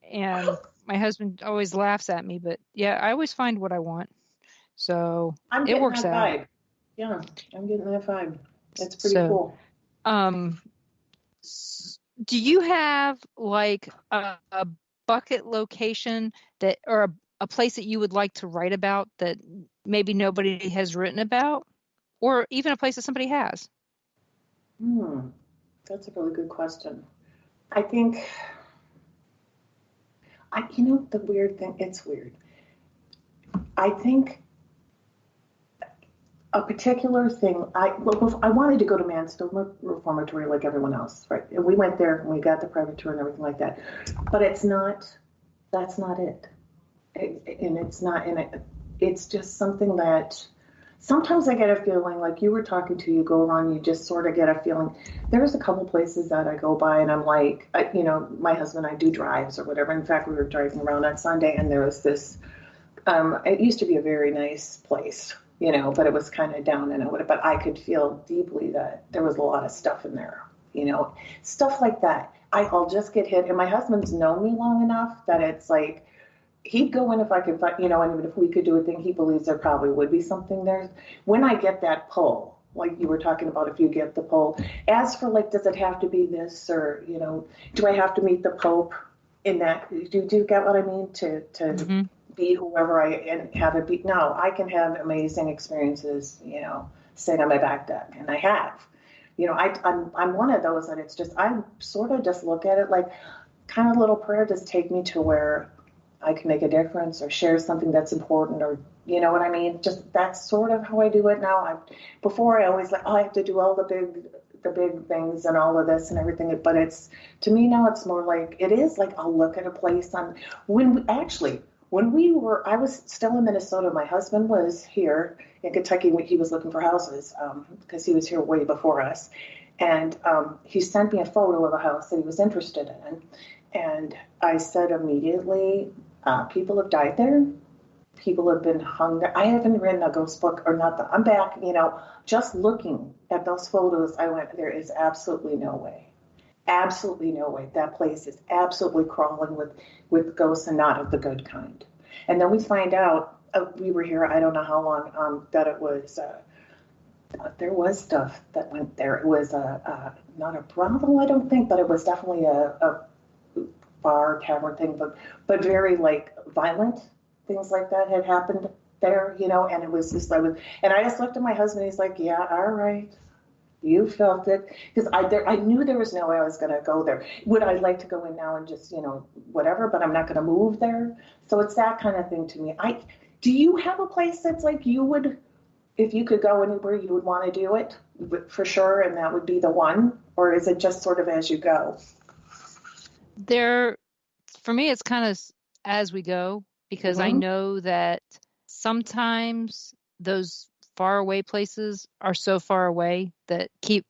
and my husband always laughs at me, but yeah, I always find what I want. So it works out. Vibe. Yeah, I'm getting that vibe. That's pretty cool. Do you have like a bucket location or a place that you would like to write about that maybe nobody has written about, or even a place that somebody has? That's a really good question. I think, the weird thing, it's weird. I think a particular thing, I wanted to go to Mansfield Reformatory like everyone else, right? And we went there and we got the private tour and everything like that. But that's not it. It's just something that sometimes I get a feeling like you were talking to, you go around, you just sort of get a feeling. There's a couple places that I go by and I'm like, my husband and I do drives or whatever. In fact, we were driving around on Sunday and there was this, it used to be a very nice place, but it was kind of down and out. But I could feel deeply that there was a lot of stuff in there, stuff like that. I'll just get hit. And my husband's known me long enough that it's like, he'd go in if I could find, and if we could do a thing, he believes there probably would be something there. When I get that pull, like you were talking about, if you get the pull, as for like, does it have to be this or, do I have to meet the Pope in that? Do you get what I mean? To be whoever and have it be. No, I can have amazing experiences, sitting on my back deck, and I have. I'm one of those that it's just, I sort of just look at it like kind of little prayer, just take me to where I can make a difference or share something that's important, or you know what I mean? Just that's sort of how I do it now. Before I always I have to do all the big things and all of this and everything. But it's, to me now, it's more like, it is like I'll look at a place I was still in Minnesota. My husband was here in Kentucky. He was looking for houses because he was here way before us. And he sent me a photo of a house that he was interested in. And I said immediately, people have died there. People have been hung there. I haven't written a ghost book or nothing. I'm back, just looking at those photos. I went, there is absolutely no way. Absolutely no way. That place is absolutely crawling with ghosts, and not of the good kind. And then we find out, we were here, I don't know how long, that it was, there was stuff that went there. It was not a brothel, I don't think, but it was definitely a bar, tavern thing, but very violent things like that had happened there, and it was just, and I just looked at my husband, he's like, yeah, all right, you felt it, because I knew there was no way I was going to go there. Would I like to go in now and just, whatever, but I'm not going to move there. So it's that kind of thing to me. Do you have a place that's like you would, if you could go anywhere, you would want to do it for sure, and that would be the one? Or is it just sort of as you go? For me, it's kind of as we go, because I know that sometimes those far away places are so far away that they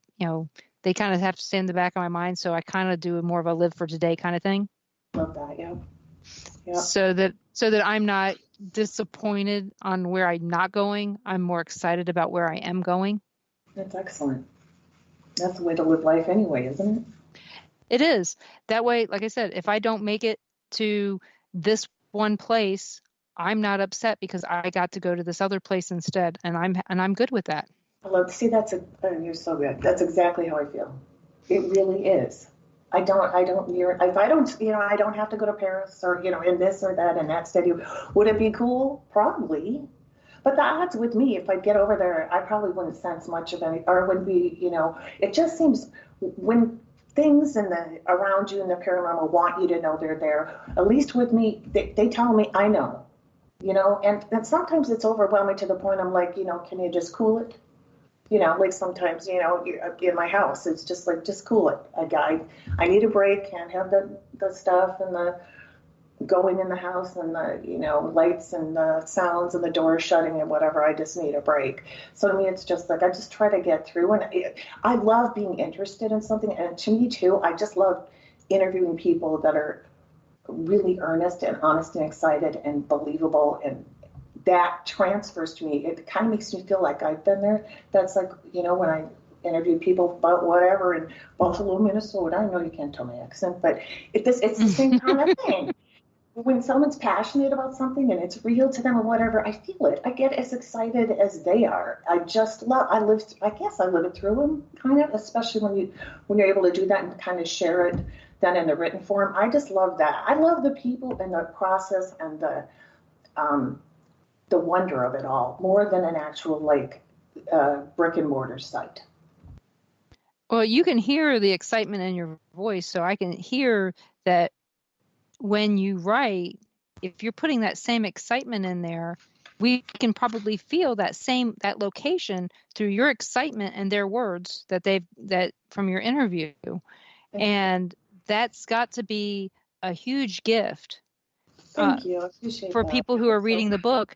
kind of have to stay in the back of my mind. So I kind of do more of a live for today kind of thing. Love that, yeah. So that I'm not disappointed on where I'm not going. I'm more excited about where I am going. That's excellent. That's the way to live life anyway, isn't it? It is. That way, like I said, if I don't make it to this one place, I'm not upset because I got to go to this other place instead, and I'm good with that. See, you're so good. That's exactly how I feel. It really is. I don't have to go to Paris or, in this or that and that city. Would it be cool? Probably. But the odds with me, if I get over there, I probably wouldn't sense much of any, or wouldn't be, it just seems when things around you in the paranormal want you to know they're there, at least with me, they tell me I know, and sometimes it's overwhelming to the point I'm like, can you just cool it? Like sometimes, in my house, it's just like, just cool it. I need a break. Can't have the stuff and the going in the house and the, lights and the sounds and the doors shutting and whatever. I just need a break. So to me, it's just like, I just try to get through. And I love being interested in something. And to me too, I just love interviewing people that are really earnest and honest and excited and believable, and that transfers to me. It kind of makes me feel like I've been there. That's like, when I interview people about whatever in Buffalo, Minnesota. I know you can't tell my accent, but it's the same kind of thing. When someone's passionate about something and it's real to them or whatever, I feel it. I get as excited as they are. I live it through them, kind of, especially when you're able to do that and kind of share it then in the written form. I just love that. I love the people and the process and the wonder of it all more than an actual brick and mortar site. Well, you can hear the excitement in your voice, so I can hear that when you write, if you're putting that same excitement in there, we can probably feel that location through your excitement and their words that from your interview. And that's got to be a huge gift. Thank you. I appreciate for that. people who are reading the book,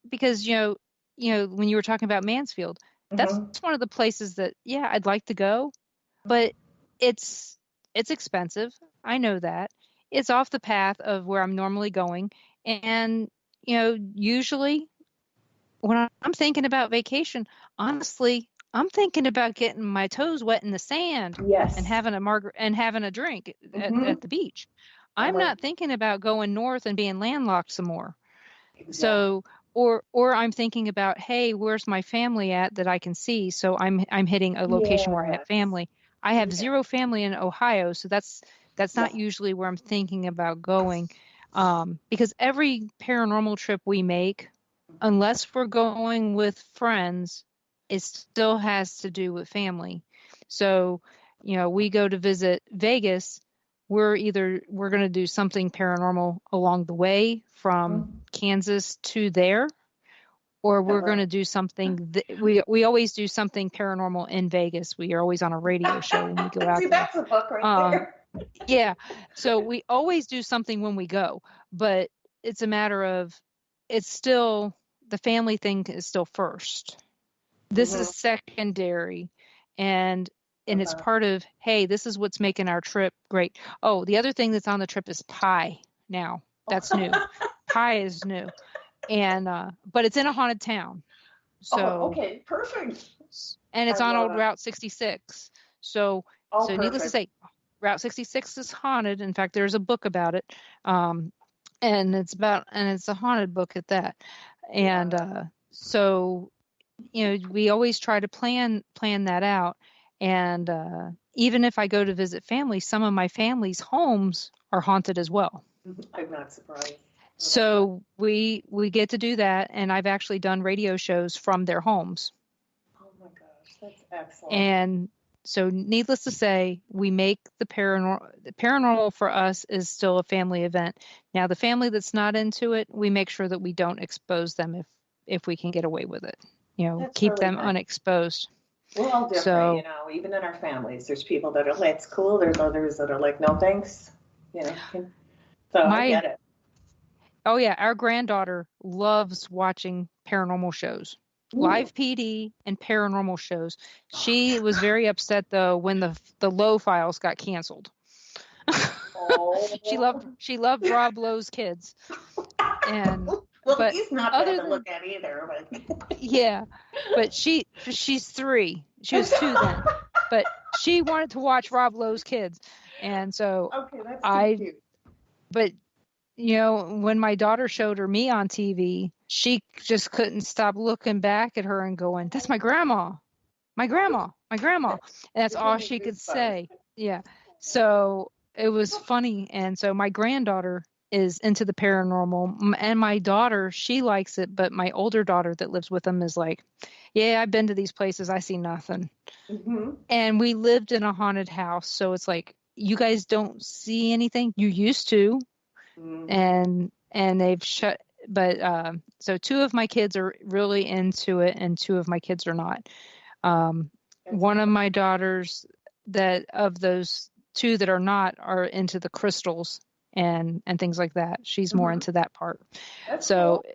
because when you were talking about Mansfield, that's one of the places that I'd like to go, but it's expensive. I know that. It's off the path of where I'm normally going. And, usually when I'm thinking about vacation, honestly, I'm thinking about getting my toes wet in the sand and having a drink at the beach. I'm not thinking about going north and being landlocked some more. Exactly. So, or I'm thinking about, hey, where's my family at that I can see? So I'm hitting a location where I have family. I have zero family in Ohio, so that's not usually where I'm thinking about going, because every paranormal trip we make, unless we're going with friends, it still has to do with family. So, we go to visit Vegas, we're going to do something paranormal along the way from Kansas to there, or we're going to do something. We always do something paranormal in Vegas. We are always on a radio show when we go out there. That's a book right there. Yeah. So we always do something when we go, but it's a matter of, it's still, the family thing is still first. This is secondary. And it's part of, hey, this is what's making our trip great. Oh, the other thing that's on the trip is pie now. That's new. Pie is new. And, but it's in a haunted town. So, okay, perfect. And it's on old Route 66. So needless to say, Route 66 is haunted. In fact, there's a book about it. And it's a haunted book at that. And, so, we always try to plan that out. And, even if I go to visit family, some of my family's homes are haunted as well. I'm not surprised. So we get to do that. And I've actually done radio shows from their homes. Oh my gosh, that's excellent. And so needless to say, we make the paranormal for us is still a family event. Now, the family that's not into it, we make sure that we don't expose them if we can get away with it. That's keep really them nice. Unexposed. We're all different, So, even in our families. There's people that are like, it's cool. There's others that are like, no, thanks. So I get it. Oh, yeah. Our granddaughter loves watching paranormal shows. Ooh. Live PD and paranormal shows. She was very upset, though, when the Lowe files got canceled. Oh. She loved Rob Lowe's kids. And Well, he's not bad to look at either. But. Yeah, but she's 3. She was 2 then, but she wanted to watch Rob Lowe's Kids, and so okay, that's too cute. But when my daughter showed her me on TV, she just couldn't stop looking back at her and going, "That's my grandma, my grandma, my grandma," and that's all she could say. Yeah, so it was funny, and so my granddaughter is into the paranormal, and my daughter, she likes it, but my older daughter that lives with them is like, yeah, I've been to these places, I see nothing. Mm-hmm. And we lived in a haunted house, so it's like, you guys don't see anything, you used to. Mm-hmm. And they've shut, but so 2 of my kids are really into it and 2 of my kids are not. One of my daughters, that of those 2 that are not, are into the crystals and things like that. She's more into that part. That's so cool.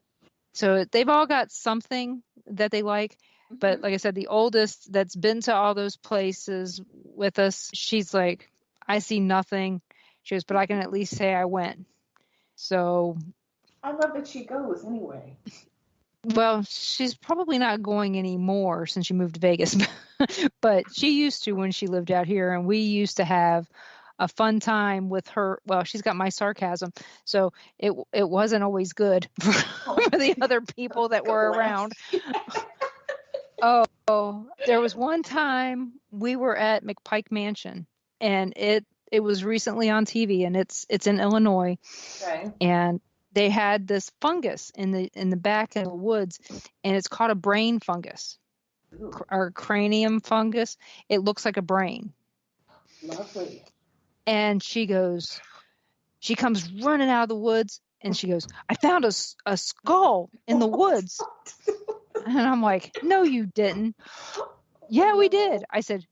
So they've all got something that they like. But like I said, the oldest that's been to all those places with us, she's like, I see nothing. She goes, but I can at least say I went. So I love that she goes anyway. Well, she's probably not going anymore since she moved to Vegas, but she used to when she lived out here, and we used to have a fun time with her. Well, she's got my sarcasm, so it wasn't always good for the other people that were around. Oh, there was one time we were at McPike Mansion, and it was recently on TV, and it's in Illinois. Okay. And they had this fungus in the back of the woods, and it's called a brain fungus. Or cranium fungus. It looks like a brain. Lovely. And she comes running out of the woods, and she goes, I found a skull in the woods. And I'm like, no, you didn't. Yeah, we did. I said,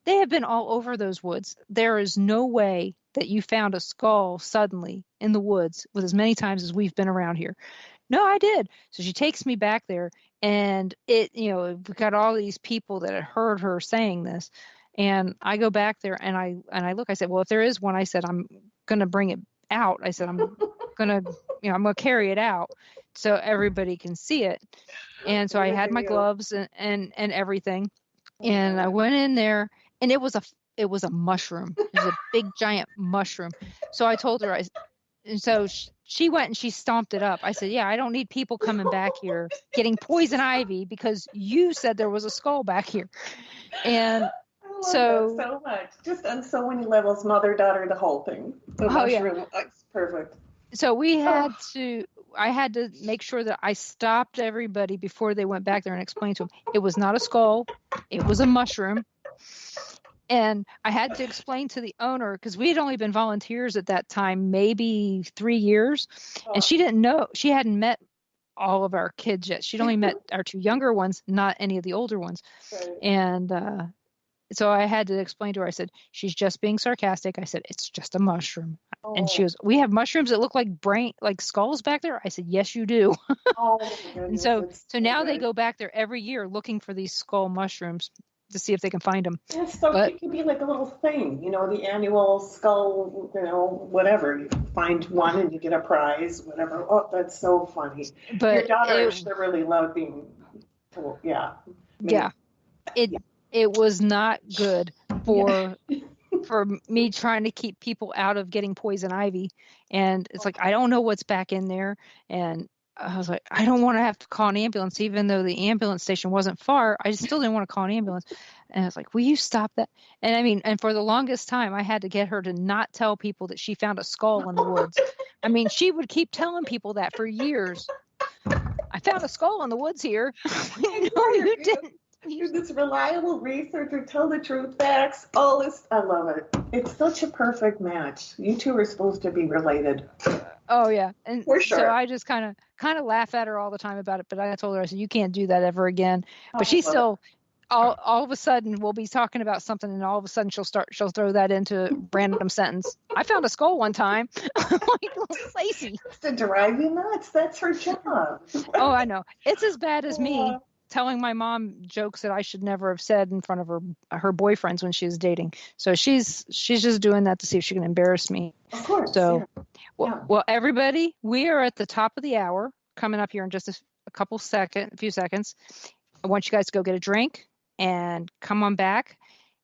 they have been all over those woods. There is no way that you found a skull suddenly in the woods with as many times as we've been around here. No, I did. So she takes me back there, and we got all these people that had heard her saying this. And I go back there and I look, I said, well, if there is one, I said, I'm going to bring it out. I said, I'm going to carry it out so everybody can see it. And so I had my gloves and everything. And I went in there, and it was a mushroom. It was a big giant mushroom. So I told her, so she went and she stomped it up. I said, yeah, I don't need people coming back here getting poison ivy because you said there was a skull back here. And I love that so much. Just on so many levels, mother, daughter, the whole thing. The mushroom. Yeah. That's perfect. So I had to make sure that I stopped everybody before they went back there and explained to them it was not a skull, it was a mushroom. And I had to explain to the owner, because we had only been volunteers at that time, maybe 3 years, and she didn't know, she hadn't met all of our kids yet. She'd only met our 2 younger ones, not any of the older ones. Right. And so I had to explain to her, I said, she's just being sarcastic. I said, it's just a mushroom. Oh. And she goes, we have mushrooms that look like skulls back there? I said, yes, you do. Oh, my goodness. And so now they go back there every year looking for these skull mushrooms to see if they can find them. Yeah, so it could be like a little thing, the annual skull, whatever. You find one and you get a prize, whatever. Oh, that's so funny. But your daughter should really love being told. Yeah. Yeah. It was not good for me trying to keep people out of getting poison ivy. And it's like, I don't know what's back in there. And I was like, I don't want to have to call an ambulance, even though the ambulance station wasn't far. I still didn't want to call an ambulance. And I was like, will you stop that? And and for the longest time, I had to get her to not tell people that she found a skull in the woods. She would keep telling people that for years. I found a skull in the woods here. No, you didn't. Do this reliable research or tell the truth facts. All this, I love it. It's such a perfect match. You 2 are supposed to be related. Oh yeah, and for sure. So I just kind of laugh at her all the time about it. But I told her, I said, you can't do that ever again. But she still, all of a sudden, we'll be talking about something, and all of a sudden she'll throw that into a random sentence. I found a skull one time. I'm like, Lacey. To drive you nuts. That's her job. Oh, I know. It's as bad as me telling my mom jokes that I should never have said in front of her boyfriends when she was dating. So she's just doing that to see if she can embarrass me. Of course. So, well, everybody, we are at the top of the hour. coming up here in just a few seconds. I want you guys to go get a drink and come on back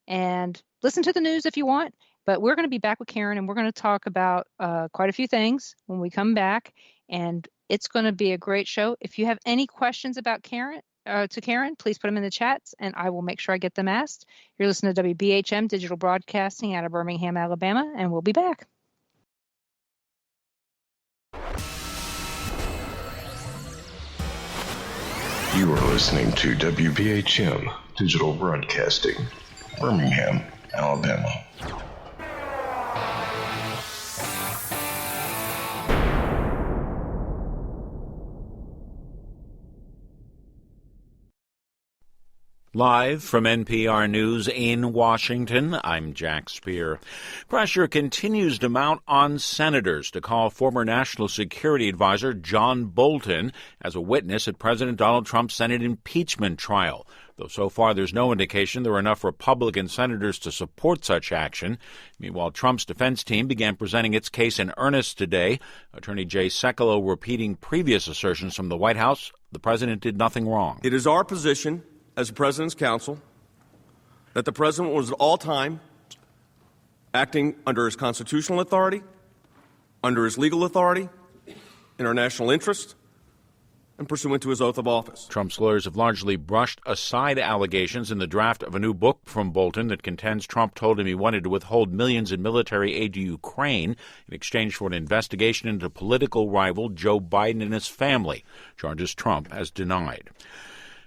and listen to the news if you want. But we're going to be back with Karen, and we're going to talk about quite a few things when we come back. And it's going to be a great show. If you have any questions about Karen, please put them in the chats, and I will make sure I get them asked. You're listening to WBHM Digital Broadcasting out of Birmingham, Alabama, and we'll be back. You are listening to WBHM Digital Broadcasting, Birmingham, Alabama. Live from NPR News in Washington, I'm Jack Speer. Pressure continues to mount on senators to call former National Security Advisor John Bolton as a witness at President Donald Trump's Senate impeachment trial. Though so far there's no indication there are enough Republican senators to support such action. Meanwhile, Trump's defense team began presenting its case in earnest today. Attorney Jay Sekulow repeating previous assertions from the White House. The president did nothing wrong. It is our position as the President's counsel that the President was at all time acting under his constitutional authority, under his legal authority, in our national interest, and pursuant to his oath of office. Trump's lawyers have largely brushed aside allegations in the draft of a new book from Bolton that contends Trump told him he wanted to withhold millions in military aid to Ukraine in exchange for an investigation into political rival Joe Biden and his family, charges Trump has denied.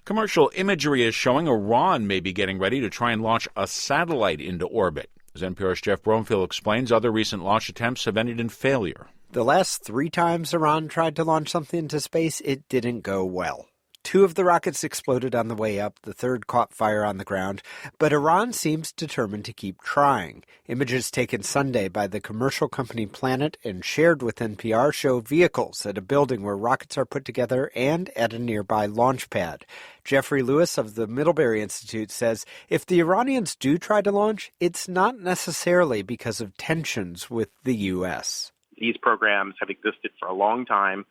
Commercial imagery is showing Iran may be getting ready to try and launch a satellite into orbit. As NPR's Jeff Bromfield explains, other recent launch attempts have ended in failure. The last 3 times Iran tried to launch something into space, it didn't go well. 2 of the rockets exploded on the way up, the 3rd caught fire on the ground, but Iran seems determined to keep trying. Images taken Sunday by the commercial company Planet and shared with NPR show vehicles at a building where rockets are put together and at a nearby launch pad. Jeffrey Lewis of the Middlebury Institute says if the Iranians do try to launch, it's not necessarily because of tensions with the U.S. These programs have existed for a long time,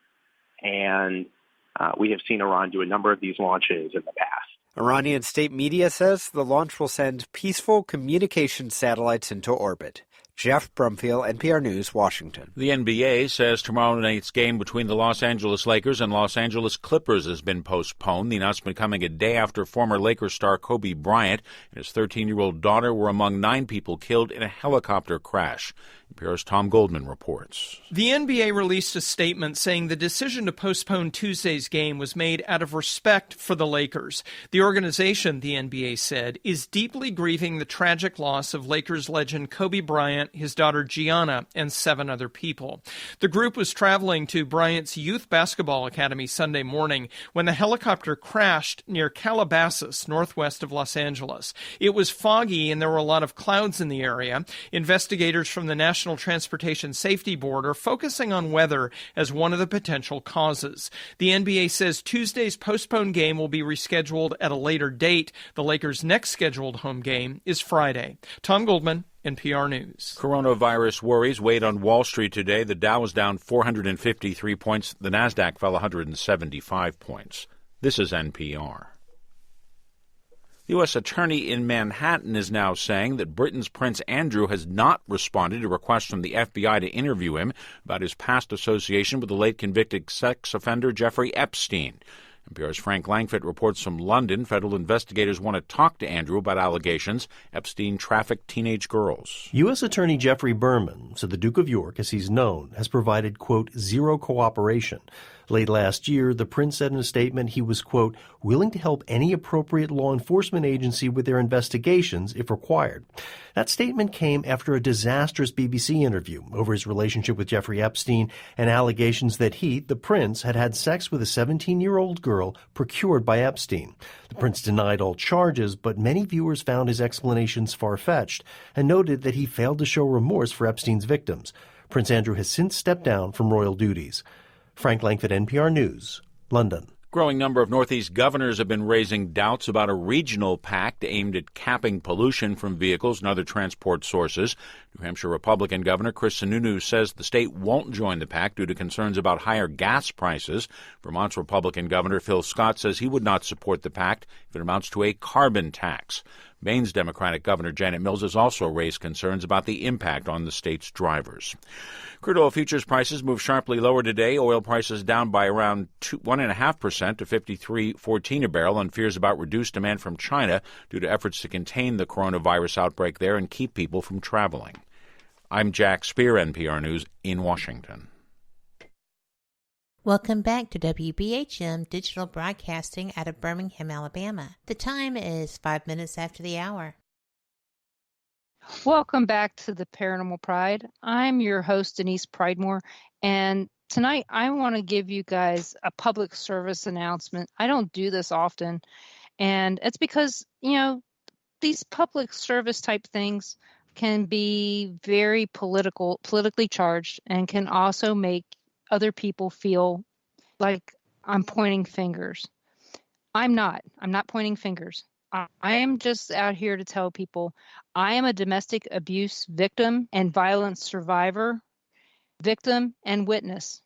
and we have seen Iran do a number of these launches in the past. Iranian state media says the launch will send peaceful communication satellites into orbit. Jeff Brumfield, NPR News, Washington. The NBA says tomorrow night's game between the Los Angeles Lakers and Los Angeles Clippers has been postponed. The announcement coming a day after former Lakers star Kobe Bryant and his 13-year-old daughter were among 9 people killed in a helicopter crash. NPR's Tom Goldman reports. The NBA released a statement saying the decision to postpone Tuesday's game was made out of respect for the Lakers. The organization, the NBA said, is deeply grieving the tragic loss of Lakers legend Kobe Bryant, his daughter Gianna, and 7 other people. The group was traveling to Bryant's youth basketball academy Sunday morning when the helicopter crashed near Calabasas, northwest of Los Angeles. It was foggy and there were a lot of clouds in the area. Investigators from the National Transportation Safety Board are focusing on weather as one of the potential causes. The NBA says Tuesday's postponed game will be rescheduled at a later date. The Lakers' next scheduled home game is Friday. Tom Goldman, NPR News. Coronavirus worries weighed on Wall Street today. The Dow was down 453 points. The Nasdaq fell 175 points. This is NPR. The U.S. Attorney in Manhattan is now saying that Britain's Prince Andrew has not responded to requests from the FBI to interview him about his past association with the late convicted sex offender Jeffrey Epstein. NPR's Frank Langfitt reports from London. Federal investigators want to talk to Andrew about allegations Epstein trafficked teenage girls. U.S. Attorney Jeffrey Berman, so the Duke of York, as he's known, has provided, quote, zero cooperation. Late last year, the prince said in a statement he was, quote, willing to help any appropriate law enforcement agency with their investigations if required. That statement came after a disastrous BBC interview over his relationship with Jeffrey Epstein and allegations that he, the prince, had had sex with a 17-year-old girl procured by Epstein. The prince denied all charges, but many viewers found his explanations far-fetched and noted that he failed to show remorse for Epstein's victims. Prince Andrew has since stepped down from royal duties. Frank Langfitt, NPR News, London. Growing number of Northeast governors have been raising doubts about a regional pact aimed at capping pollution from vehicles and other transport sources. New Hampshire Republican Governor Chris Sununu says the state won't join the pact due to concerns about higher gas prices. Vermont's Republican Governor Phil Scott says he would not support the pact if it amounts to a carbon tax. Maine's Democratic Governor Janet Mills has also raised concerns about the impact on the state's drivers. Crude oil futures prices moved sharply lower today. Oil prices down by around 1.5% to $53.14 a barrel on fears about reduced demand from China due to efforts to contain the coronavirus outbreak there and keep people from traveling. I'm Jack Spear, NPR News in Washington. Welcome back to WBHM Digital Broadcasting out of Birmingham, Alabama. The time is 5 minutes after the hour. Welcome back to the Paranormal Pride. I'm your host, Denise Pridemore, and tonight I want to give you guys a public service announcement. I don't do this often, and it's because, these public service type things can be very politically charged, and can also make other people feel like I'm pointing fingers. I'm not pointing fingers. I am just out here to tell people I am a domestic abuse victim and violence survivor, victim and witness.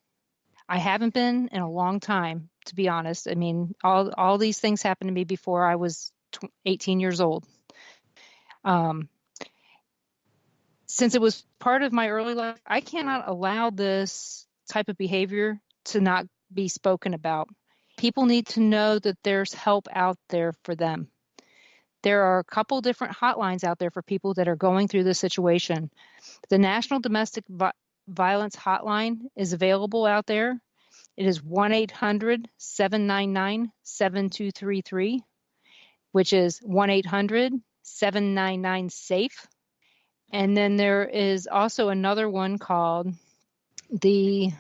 I haven't been in a long time, to be honest. I mean, all these things happened to me before I was 18 years old. Since it was part of my early life, I cannot allow this type of behavior to not be spoken about. People need to know that there's help out there for them. There are a couple different hotlines out there for people that are going through this situation. The National Domestic Violence Hotline is available out there. It is 1-800-799-7233, which is 1-800-799-SAFE. And then there is also another one called the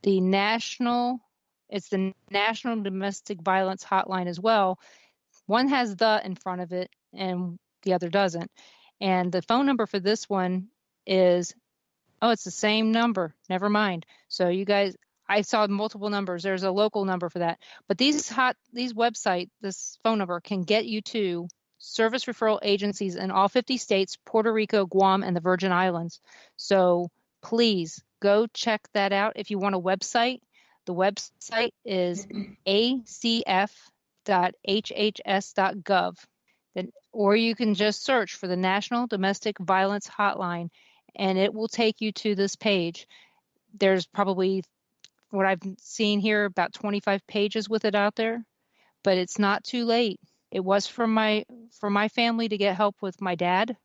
National Domestic Violence Hotline as well. One has the in front of it and the other doesn't. And the phone number for this one is, it's the same number. Never mind. So you guys, I saw multiple numbers. There's a local number for that. But this phone number can get you to service referral agencies in all 50 states, Puerto Rico, Guam, and the Virgin Islands. So please go check that out. If you want a website, the website is acf.hhs.gov. Or you can just search for the National Domestic Violence Hotline, and it will take you to this page. There's probably, what I've seen here, about 25 pages with it out there, but it's not too late. It was for my family to get help with my dad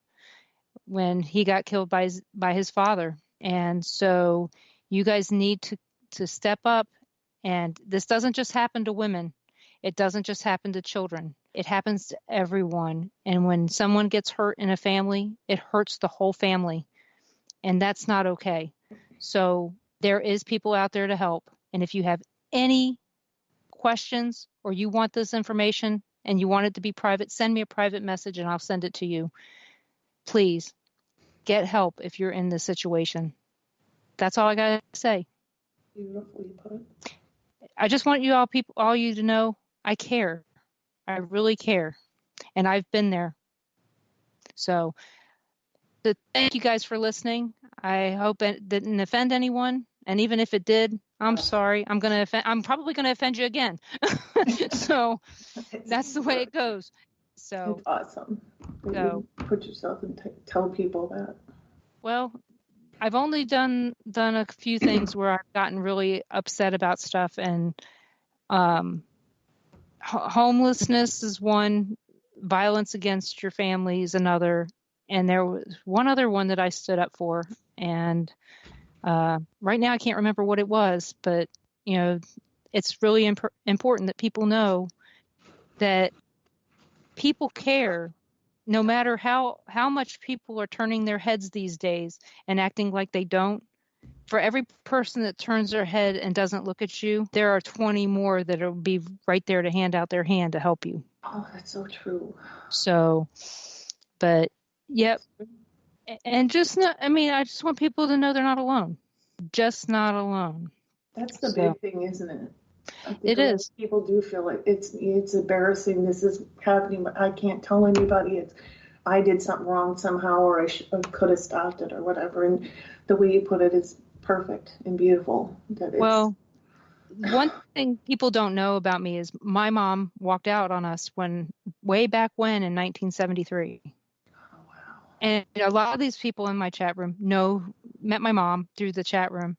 when he got killed by his father. And so you guys need to step up. And this doesn't just happen to women. It doesn't just happen to children. It happens to everyone. And when someone gets hurt in a family, it hurts the whole family. And that's not okay. So there is people out there to help. And if you have any questions or you want this information and you want it to be private, send me a private message and I'll send it to you. Please get help if you're in this situation. That's all I got to say. Beautifully put. I just want all you to know, I care. I really care. And I've been there. So thank you guys for listening. I hope it didn't offend anyone. And even if it did, I'm sorry. I'm probably going to offend you again. So that's the way it goes. So it's awesome. So put yourself and tell people that. Well, I've only done a few things where I've gotten really upset about stuff, and homelessness is one, violence against your family is another, and there was one other one that I stood up for, and right now I can't remember what it was, but it's really important that people know that people care. No matter how much people are turning their heads these days and acting like they don't, for every person that turns their head and doesn't look at you, there are 20 more that will be right there to hand out their hand to help you. Oh, that's so true. So, but, yep. And I just want people to know they're not alone. Just not alone. That's the big thing, isn't it? I think It a lot is. of people do feel like it's embarrassing. This is happening, but I can't tell anybody. I did something wrong somehow, or I could have stopped it, or whatever. And the way you put it is perfect and beautiful. Well, one thing people don't know about me is my mom walked out on us way back when in 1973. And a lot of these people in my chat room met my mom through the chat room,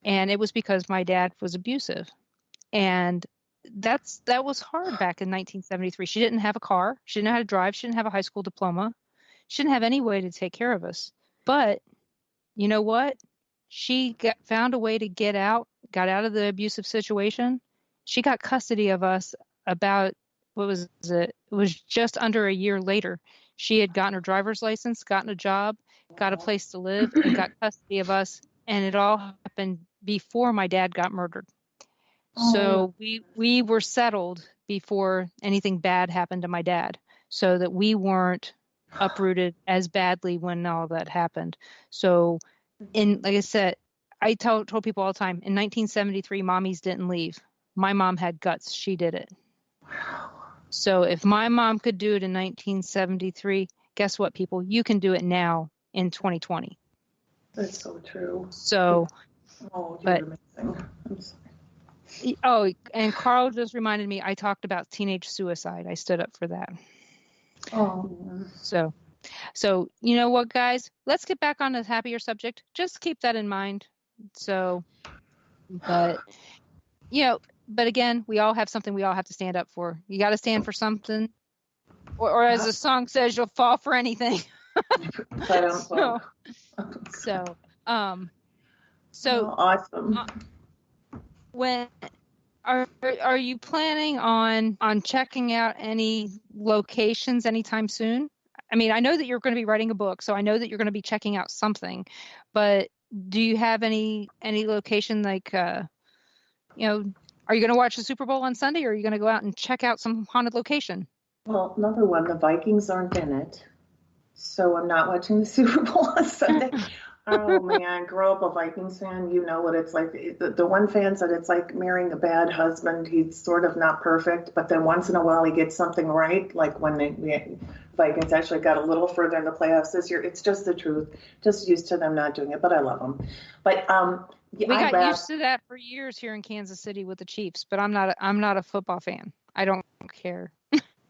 and it was because my dad was abusive. And that was hard back in 1973. She didn't have a car. She didn't know how to drive. She didn't have a high school diploma. She didn't have any way to take care of us. But you know what? She found a way to got out of the abusive situation. She got custody of us about, what was it? It was just under a year later. She had gotten her driver's license, gotten a job, got a place to live, and got custody of us. And it all happened before my dad got murdered. So we were settled before anything bad happened to my dad, so that we weren't uprooted as badly when all that happened. So, like I said, I told people all the time, in 1973, mommies didn't leave. My mom had guts. She did it. So if my mom could do it in 1973, guess what, people? You can do it now in 2020. That's so true. So, you're amazing. I'm sorry. Oh, and Carl just reminded me, I talked about teenage suicide. I stood up for that. Oh. So you know what, guys? Let's get back on a happier subject. Just keep that in mind. So, but again, we all have something we all have to stand up for. You got to stand for something, or as the song says, you'll fall for anything. So awesome. When are you planning on checking out any locations anytime soon? I mean, I know that you're going to be writing a book, so I know that you're going to be checking out something, but do you have any location like, are you going to watch the Super Bowl on Sunday, or are you going to go out and check out some haunted location? Well, number one, the Vikings aren't in it, so I'm not watching the Super Bowl on Sunday. Oh man, grow up a Vikings fan, you know what it's like. The one fan said it's like marrying a bad husband. He's sort of not perfect, but then once in a while he gets something right, like when the Vikings actually got a little further in the playoffs this year. It's just the truth. Just used to them not doing it, but I love them. But we got used to that for years here in Kansas City with the Chiefs, but I'm not a football fan. I don't care.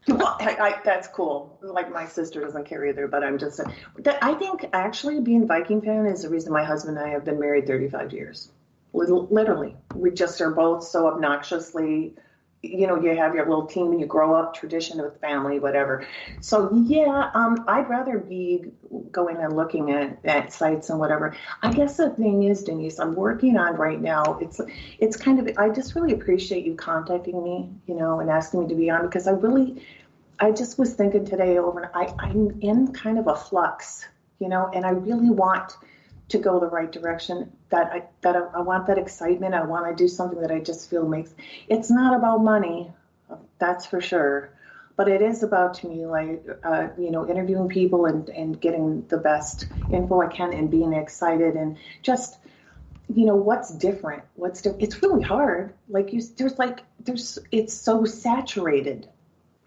Well, that's cool. Like my sister doesn't care either, but I'm just saying. I think actually being Viking fan is the reason my husband and I have been married 35 years. Literally. We just are both so obnoxiously, you have your little team and you grow up, tradition with family, whatever. So yeah, I'd rather be going and looking at sites and whatever. I guess the thing is, Denise, I'm working on right now. It's kind of, I just really appreciate you contacting me, and asking me to be on, because I just was thinking today I'm in kind of a flux, and I really want to go the right direction. I want that excitement. I want to do something that I just feel it's not about money, that's for sure, but it is about, to me, like, interviewing people and getting the best info I can and being excited and just, what's different. It's really hard. Like it's so saturated.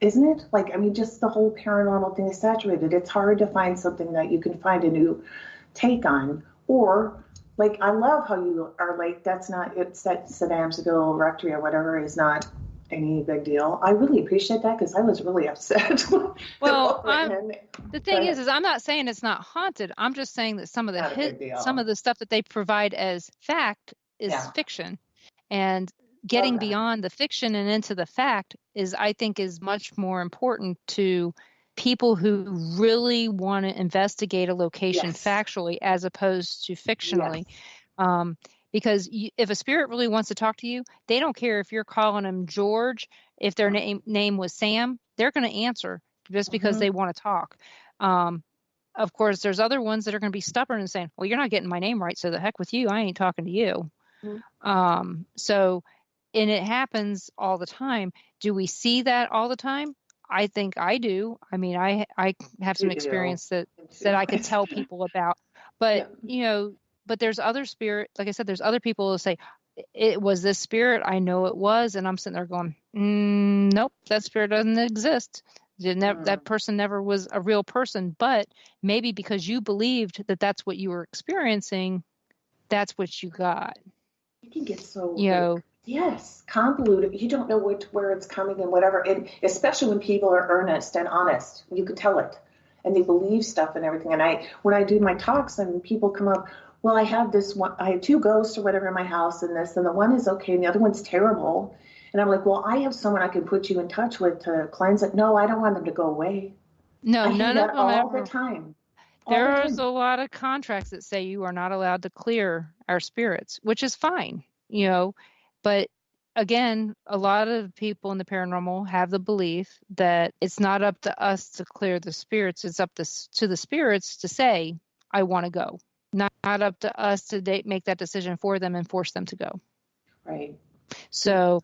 Isn't it? Like, I mean, just the whole paranormal thing is saturated. It's hard to find something that you can find a new take on. Or, like, I love how you are like, it's that Saddamsville rectory or whatever is not any big deal. I really appreciate that, because I was really upset. Well, the thing is I'm not saying it's not haunted. I'm just saying that some of the stuff that they provide as fact is fiction. And getting beyond the fiction and into the fact I think is much more important to people who really want to investigate a location factually as opposed to fictionally. Because if a spirit really wants to talk to you, they don't care if you're calling them George. If their name was Sam, they're going to answer just because they want to talk. Of course, there's other ones that are going to be stubborn and saying, well, you're not getting my name right, so the heck with you. I ain't talking to you. And it happens all the time. Do we see that all the time? I think I do. I mean, I have some experience that I could tell people about. But, but there's other like I said, there's other people who say, it was this spirit. I know it was. And I'm sitting there going, nope, that spirit doesn't exist. That person never was a real person. But maybe because you believed that that's what you were experiencing, that's what you got. You can get so, convoluted. You don't know where it's coming and whatever. And especially when people are earnest and honest, you can tell it. And they believe stuff and everything. And when I do my talks and people come up, well, I have this one, I have 2 ghosts or whatever in my house and this, and the one is okay and the other one's terrible. And I'm like, well, I have someone I can put you in touch with to cleanse it. No, I don't want them to go away. No, I none hear of that them all ever. the time. There's a lot of contracts that say you are not allowed to clear our spirits, which is fine, but again, a lot of people in the paranormal have the belief that it's not up to us to clear the spirits. It's up to the spirits to say, I want to go. Not up to us to make that decision for them and force them to go. Right. So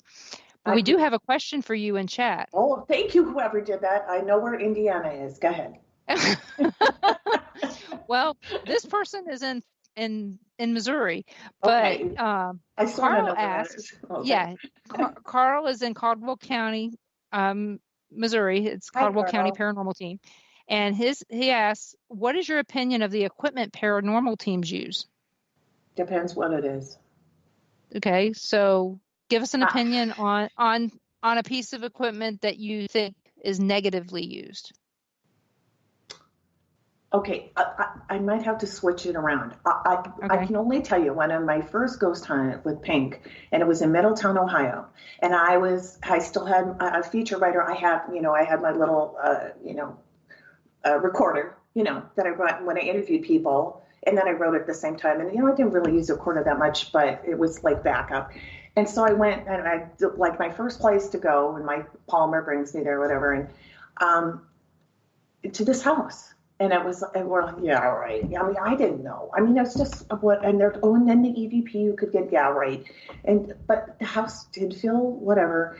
we do have a question for you in chat. Oh, thank you, whoever did that. I know where Indiana is. Go ahead. Well, this person is in Missouri, but okay. I sort of know asks, okay. Carl is in Caldwell County, Missouri. It's Caldwell County Paranormal Team. And he asks, what is your opinion of the equipment paranormal teams use? Depends what it is. Okay, so give us an opinion on a piece of equipment that you think is negatively used. Okay, I might have to switch it around. I can only tell you when on my first ghost hunt with Pink, and it was in Middletown, Ohio, and I still had a feature writer. I had my little, recorder, that I brought when I interviewed people, and then I wrote at the same time. And, I didn't really use a recorder that much, but it was like backup. And so I went and I like my first place to go, and my Palmer brings me there, whatever, and to this house. And it was, and we're like, yeah, right. I mean, I didn't know. I mean, it's just and then the EVP you could get, yeah, right. But the house did feel whatever.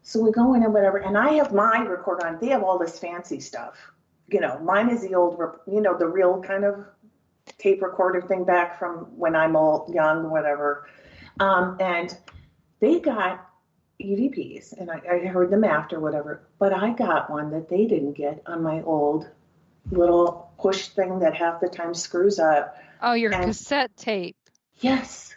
So we go in and whatever, and I have my recorder on. They have all this fancy stuff. Mine is the old, the real kind of tape recorder thing back from when I'm all young, whatever. And they got EVPs, and I heard them after, whatever. But I got one that they didn't get on my old little push thing that half the time screws up. Oh, your cassette tape. Yes.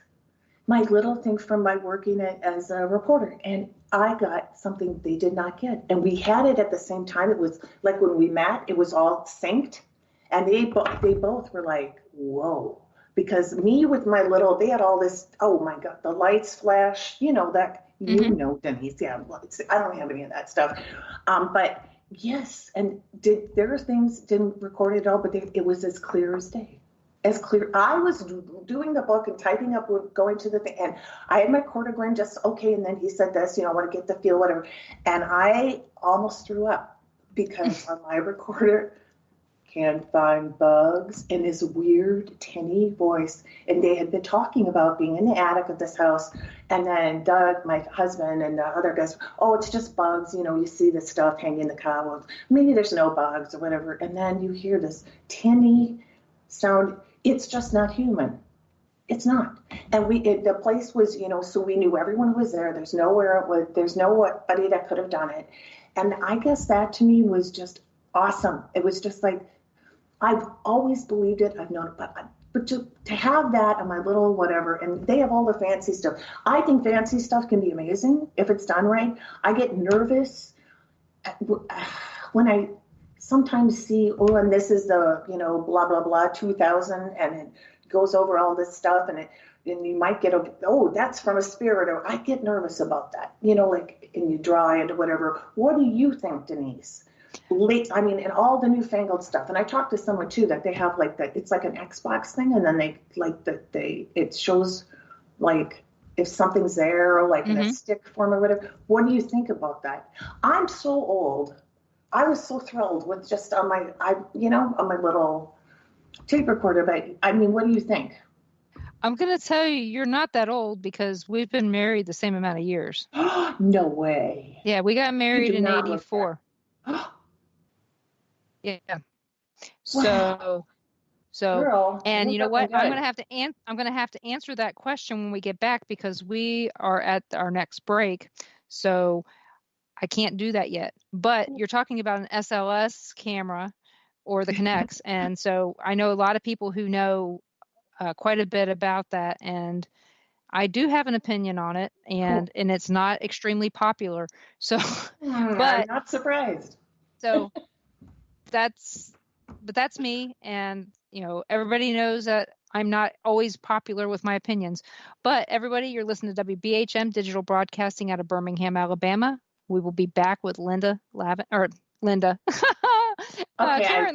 My little thing from my working as a reporter. And I got something they did not get. And we had it at the same time. It was like when we met, it was all synced. And they both were like, whoa. Because me with my little, they had all this, oh my God, the lights flash, that, Denise, yeah, I don't have any of that stuff. But yes, and there are things didn't record it all, but it was as clear as day. As clear. I was doing the book and typing up, going to the thing, and I had my cordogram just okay, and then he said this, I want to get the feel, whatever, and I almost threw up because on my recorder, can't find bugs, in this weird tinny voice, and they had been talking about being in the attic of this house, and then Doug, my husband, and the other guys, oh, it's just bugs, you see this stuff hanging in the cobwebs, maybe there's no bugs or whatever, and then you hear this tinny sound. It's just not human. It's not. And the place was, so we knew everyone was there. There's nobody that could have done it. And I guess that to me was just awesome. It was just like, I've always believed it. I've known it, but to have that on my little whatever, and they have all the fancy stuff. I think fancy stuff can be amazing if it's done right. I get nervous when I sometimes see, and this is the, blah, blah, blah, 2000, and it goes over all this stuff, and you might get that's from a spirit, or I get nervous about that, and you draw into whatever. What do you think, Denise? And all the newfangled stuff. And I talked to someone too that they have like that. It's like an Xbox thing, and then it shows like if something's there, or like in a stick form or whatever. What do you think about that? I'm so old. I was so thrilled with just on my little tape recorder. But what do you think? I'm going to tell you're not that old because we've been married the same amount of years. No way. Yeah, we got married in 84. Yeah. So So, Girl, and you know what? good. I'm going to have to answer that question when we get back because we are at our next break. So I can't do that yet. But you're talking about an SLS camera or the Kinects. And so I know a lot of people who know quite a bit about that. And I do have an opinion on it, and it's not extremely popular. So, I'm not surprised. So that's me. And, everybody knows that I'm not always popular with my opinions, but everybody, you're listening to WBHM Digital Broadcasting out of Birmingham, Alabama. We will be back with Karen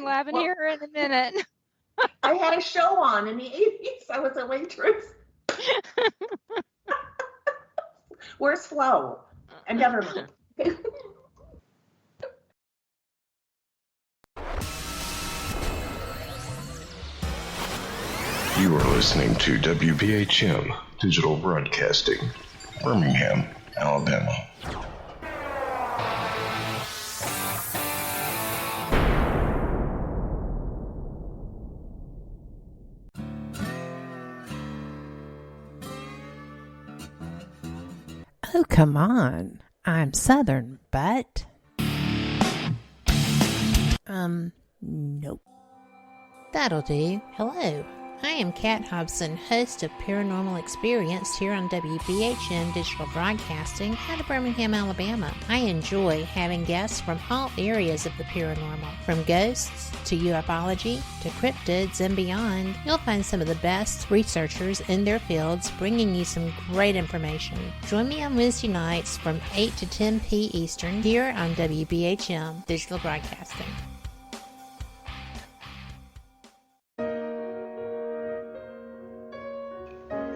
Lavin here in a minute. I had a show on in the 80s. I was a waitress. Where's Flo? And never mind. You are listening to WBHM Digital Broadcasting, Birmingham, Alabama. Oh, come on. I'm Southern, but... nope. That'll do. Hello. I am Kat Hobson, host of Paranormal Experience here on WBHM Digital Broadcasting out of Birmingham, Alabama. I enjoy having guests from all areas of the paranormal, from ghosts to ufology to cryptids and beyond. You'll find some of the best researchers in their fields bringing you some great information. Join me on Wednesday nights from 8 to 10 p. Eastern here on WBHM Digital Broadcasting.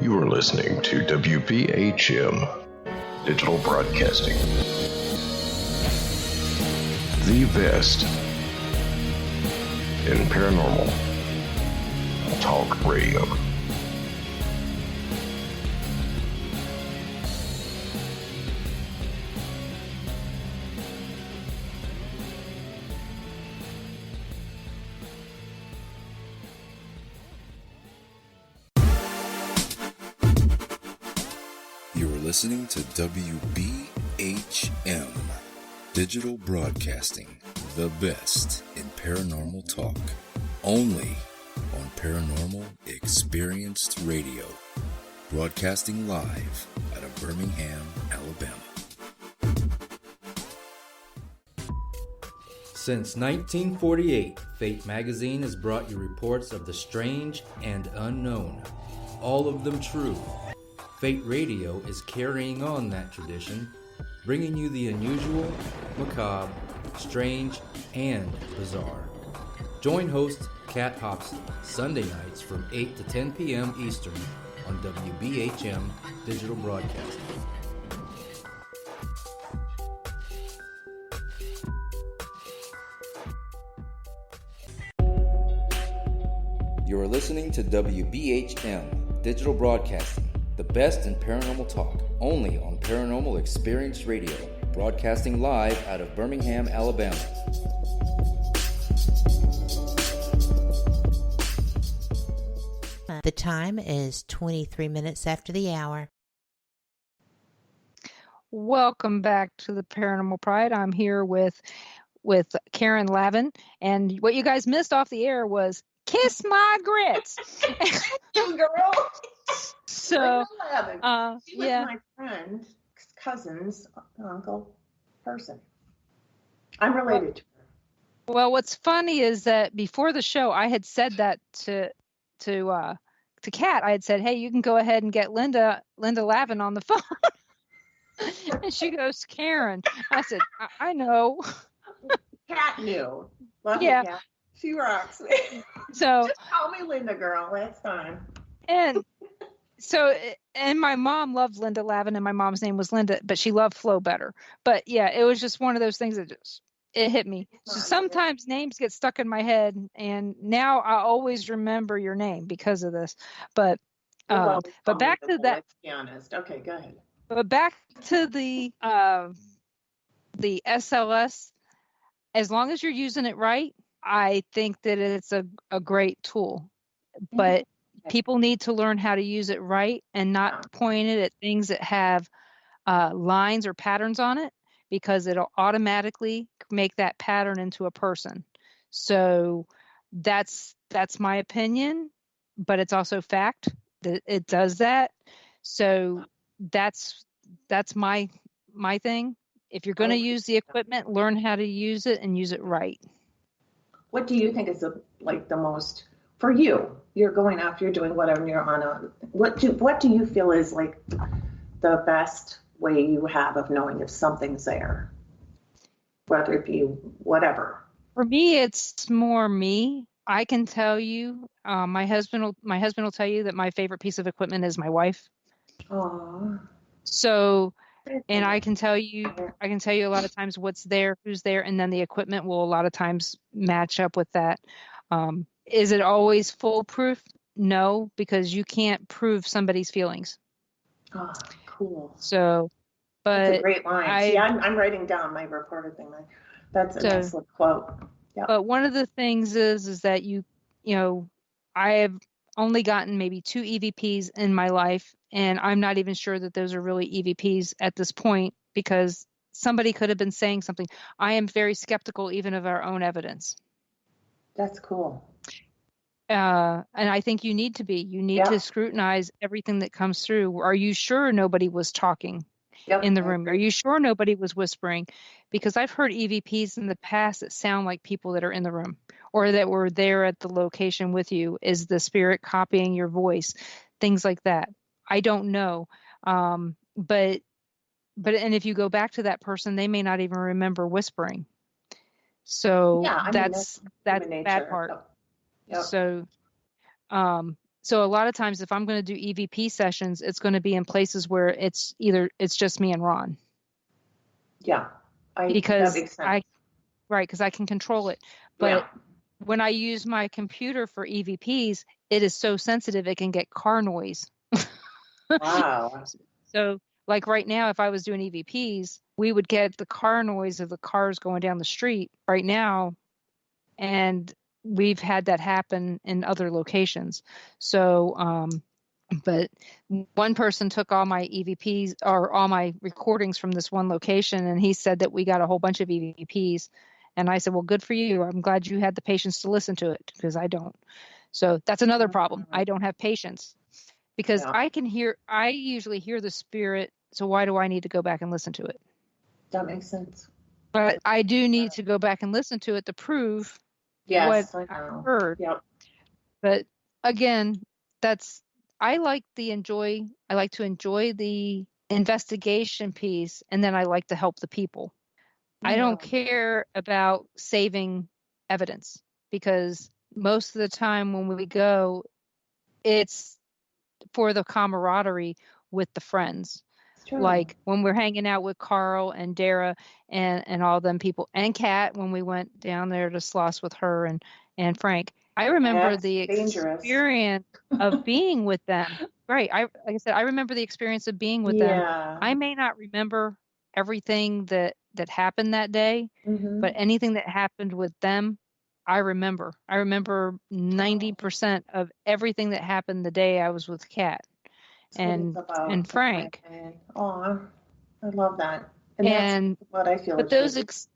You are listening to WBHM Digital Broadcasting, the best in paranormal talk radio. Listening to WBHM Digital Broadcasting, the best in paranormal talk, only on Paranormal Experienced Radio, broadcasting live out of Birmingham, Alabama. Since 1948, Fate magazine has brought you reports of the strange and unknown, all of them true. Fate Radio is carrying on that tradition, bringing you the unusual, macabre, strange, and bizarre. Join host Kat Hobson Sunday nights from 8 to 10 p.m. Eastern on WBHM Digital Broadcasting. You are listening to WBHM Digital Broadcasting, the best in paranormal talk, only on Paranormal Experience Radio, broadcasting live out of Birmingham, Alabama. The time is 23 minutes after the hour. Welcome back to the Paranormal Pride. I'm here with Karen Lavin, and what you guys missed off the air was Kiss My Grits. You girl. So, she was my friend's cousin's uncle person. I'm related to her. Well, what's funny is that before the show, I had said that to Kat. I had said, "Hey, you can go ahead and get Linda Lavin on the phone." And she goes, "Karen." I said, I know. Kat knew. Love yeah. You, Kat. She rocks. So just call me Linda, girl. That's fine. And my mom loved Linda Lavin, and my mom's name was Linda, but she loved Flo better. But yeah, it was just one of those things that it hit me. So sometimes names get stuck in my head, and now I always remember your name because of this. But back to that. Let's be honest. Okay, go ahead. But back to the SLS. As long as you're using it right, I think that it's a great tool. but people need to learn how to use it right and not point it at things that have lines or patterns on it, because it'll automatically make that pattern into a person. So that's my opinion, but it's also fact that it does that. So that's my thing. If you're going to use the equipment, learn how to use it and use it right. What do you think is the most for you? You're going after, you're doing whatever, you're on a. What do you feel is like the best way you have of knowing if something's there, whether it be whatever? For me, it's more me. I can tell you, my husband will tell you that my favorite piece of equipment is my wife. Aww. So, and I can tell you a lot of times what's there, who's there, and then the equipment will a lot of times match up with that. Is it always foolproof? No, because you can't prove somebody's feelings. Oh, cool. So, but that's a great line. I'm writing down my reporter thing. That's an excellent quote. Yep. But one of the things is that you know, I have only gotten maybe 2 EVPs in my life, and I'm not even sure that those are really EVPs at this point, because somebody could have been saying something. I am very skeptical even of our own evidence. That's cool. And I think you need to be. You need to scrutinize everything that comes through. Are you sure nobody was talking in the room? Are you sure nobody was whispering? Because I've heard EVPs in the past that sound like people that are in the room or that were there at the location with you. Is the spirit copying your voice? Things like that. I don't know. But and if you go back to that person, they may not even remember whispering. So that's the bad part. Yep. So a lot of times if I'm going to do EVP sessions, it's going to be in places where it's just me and Ron. Yeah. Because I can control it. But when I use my computer for EVPs, it is so sensitive it can get car noise. Wow. So like right now, if I was doing EVPs, we would get the car noise of the cars going down the street right now. And we've had that happen in other locations. So, but one person took all my EVPs or all my recordings from this one location, and he said that we got a whole bunch of EVPs. And I said, well, good for you. I'm glad you had the patience to listen to it, because I don't. So that's another problem. I don't have patience, because I usually hear the spirit. So why do I need to go back and listen to it? That makes sense. But I do need to go back and listen to it to prove what I heard. Yep. But again, I like to enjoy the investigation piece, and then I like to help the people. Yeah. I don't care about saving evidence, because most of the time when we go, it's for the camaraderie with the friends. Like when we're hanging out with Carl and Dara and all them people, and Kat, when we went down there to Sloss with her and Frank, I remember the experience of being with them. Right. Like I said, I remember the experience of being with them. I may not remember everything that happened that day, but anything that happened with them, I remember. I remember 90% of everything that happened the day I was with Kat. And Frank. Oh, I love that. And that's what I feel. But those, those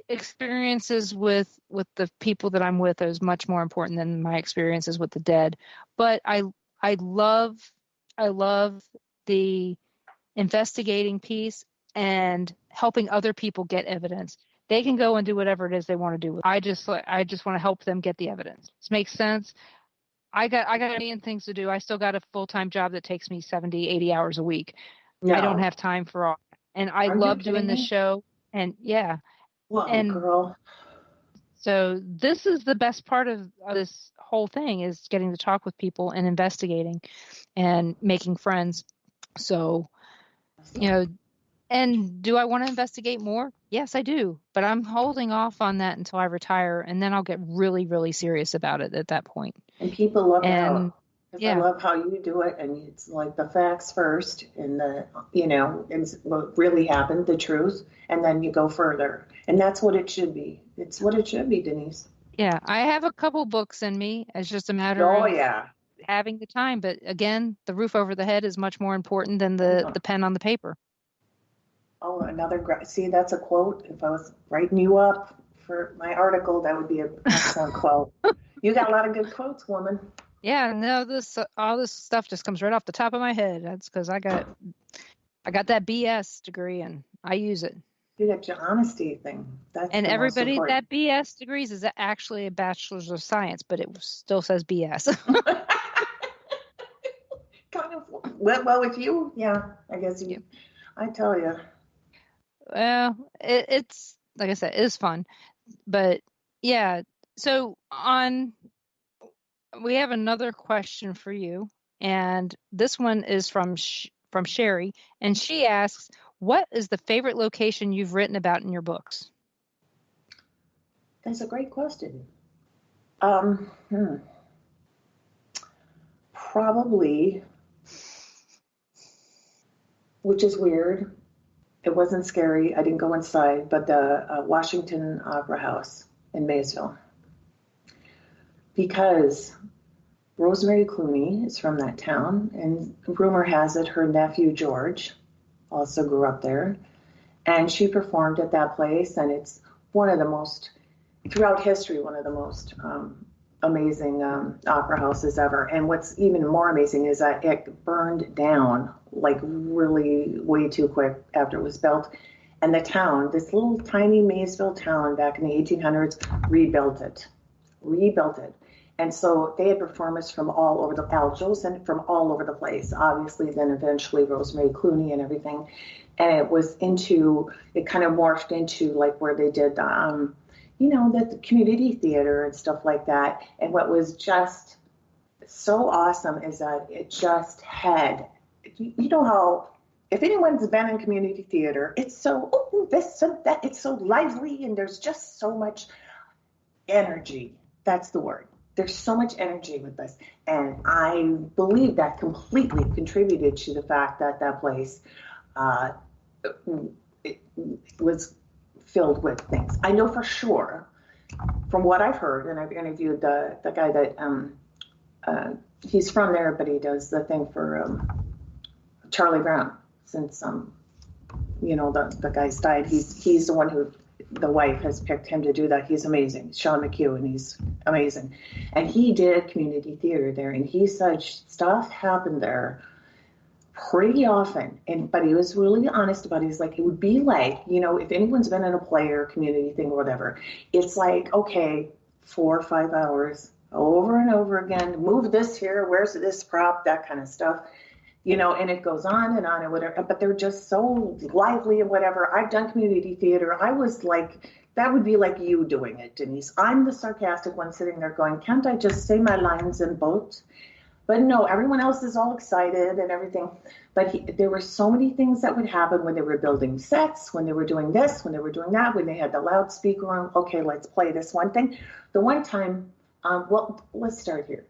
experiences with the people that I'm with is much more important than my experiences with the dead. But I love the investigating piece and helping other people get evidence. They can go and do whatever it is they want to do. I just want to help them get the evidence. Does it make sense? I got a million things to do. I still got a full-time job that takes me 70, 80 hours a week. No. I don't have time for all. And I love doing the show. And girl. So this is the best part of this whole thing, is getting to talk with people and investigating and making friends. So, and do I want to investigate more? Yes, I do. But I'm holding off on that until I retire, and then I'll get really, really serious about it at that point. And people love out. I love how you do it, and it's like the facts first, and and what really happened, the truth, and then you go further. And that's what it should be. It's what it should be, Denise. Yeah, I have a couple books in me. It's just a matter of having the time. But again, the roof over the head is much more important than the pen on the paper. Oh, see, that's a quote. If I was writing you up for my article, that would be an excellent quote. You got a lot of good quotes, woman. Yeah, no, all this stuff just comes right off the top of my head. That's because I got that BS degree and I use it. You got your honesty thing. That's and the everybody most that BS degrees is actually a bachelor's of science, but it still says BS. Kind of. Well, with you, yeah, I guess you. I tell you. Well, it's like I said, it's fun, but yeah. So we have another question for you, and this one is from Sherry, and she asks, "What is the favorite location you've written about in your books?" That's a great question. Probably, which is weird. It wasn't scary. I didn't go inside, but the Washington Opera House in Maysville. Because Rosemary Clooney is from that town, and rumor has it her nephew George also grew up there, and she performed at that place, and it's one of the most, throughout history, one of the most amazing opera houses ever. And what's even more amazing is that it burned down like really way too quick after it was built. And the town, this little tiny Maysville town back in the 1800s, rebuilt it. And so they had performers from all over and from all over the place. Obviously, then eventually Rosemary Clooney and everything. And it kind of morphed into like where they did, the community theater and stuff like that. And what was just so awesome is that it just had, you know how, if anyone's been in community theater, it's so, this and that, it's so lively and there's just so much energy. That's the word. There's so much energy with this. And I believe that completely contributed to the fact that that place it was filled with things. I know for sure, from what I've heard, and I've interviewed the guy that, he's from there, but he does the thing for Charlie Brown. Since, the guy's died, he's the one who, the wife has picked him to do that. He's amazing. Sean McHugh, and he's amazing. And he did community theater there, and he said stuff happened there pretty often. But he was really honest about it. He's like, it would be like, if anyone's been in a play or community thing or whatever, it's like, okay, 4 or 5 hours over and over again, move this here, where's this prop, that kind of stuff. And it goes on and whatever, but they're just so lively and whatever. I've done community theater. I was like, that would be like you doing it, Denise. I'm the sarcastic one sitting there going, can't I just say my lines in both? But no, everyone else is all excited and everything. But there were so many things that would happen when they were building sets, when they were doing this, when they were doing that, when they had the loudspeaker on. Okay, let's play this one thing. The one time, let's start here.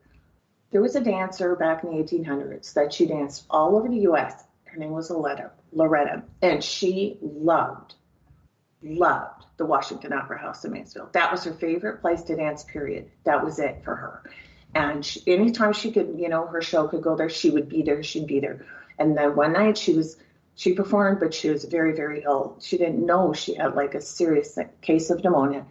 There was a dancer back in the 1800s that she danced all over the U.S. Her name was Loretta, and she loved the Washington Opera House in Maysville. That was her favorite place to dance, period. That was it for her. And anytime she could, her show could go there, she would be there, she'd be there. And then one night she performed, but she was very, very ill. She didn't know she had like a serious case of pneumonia.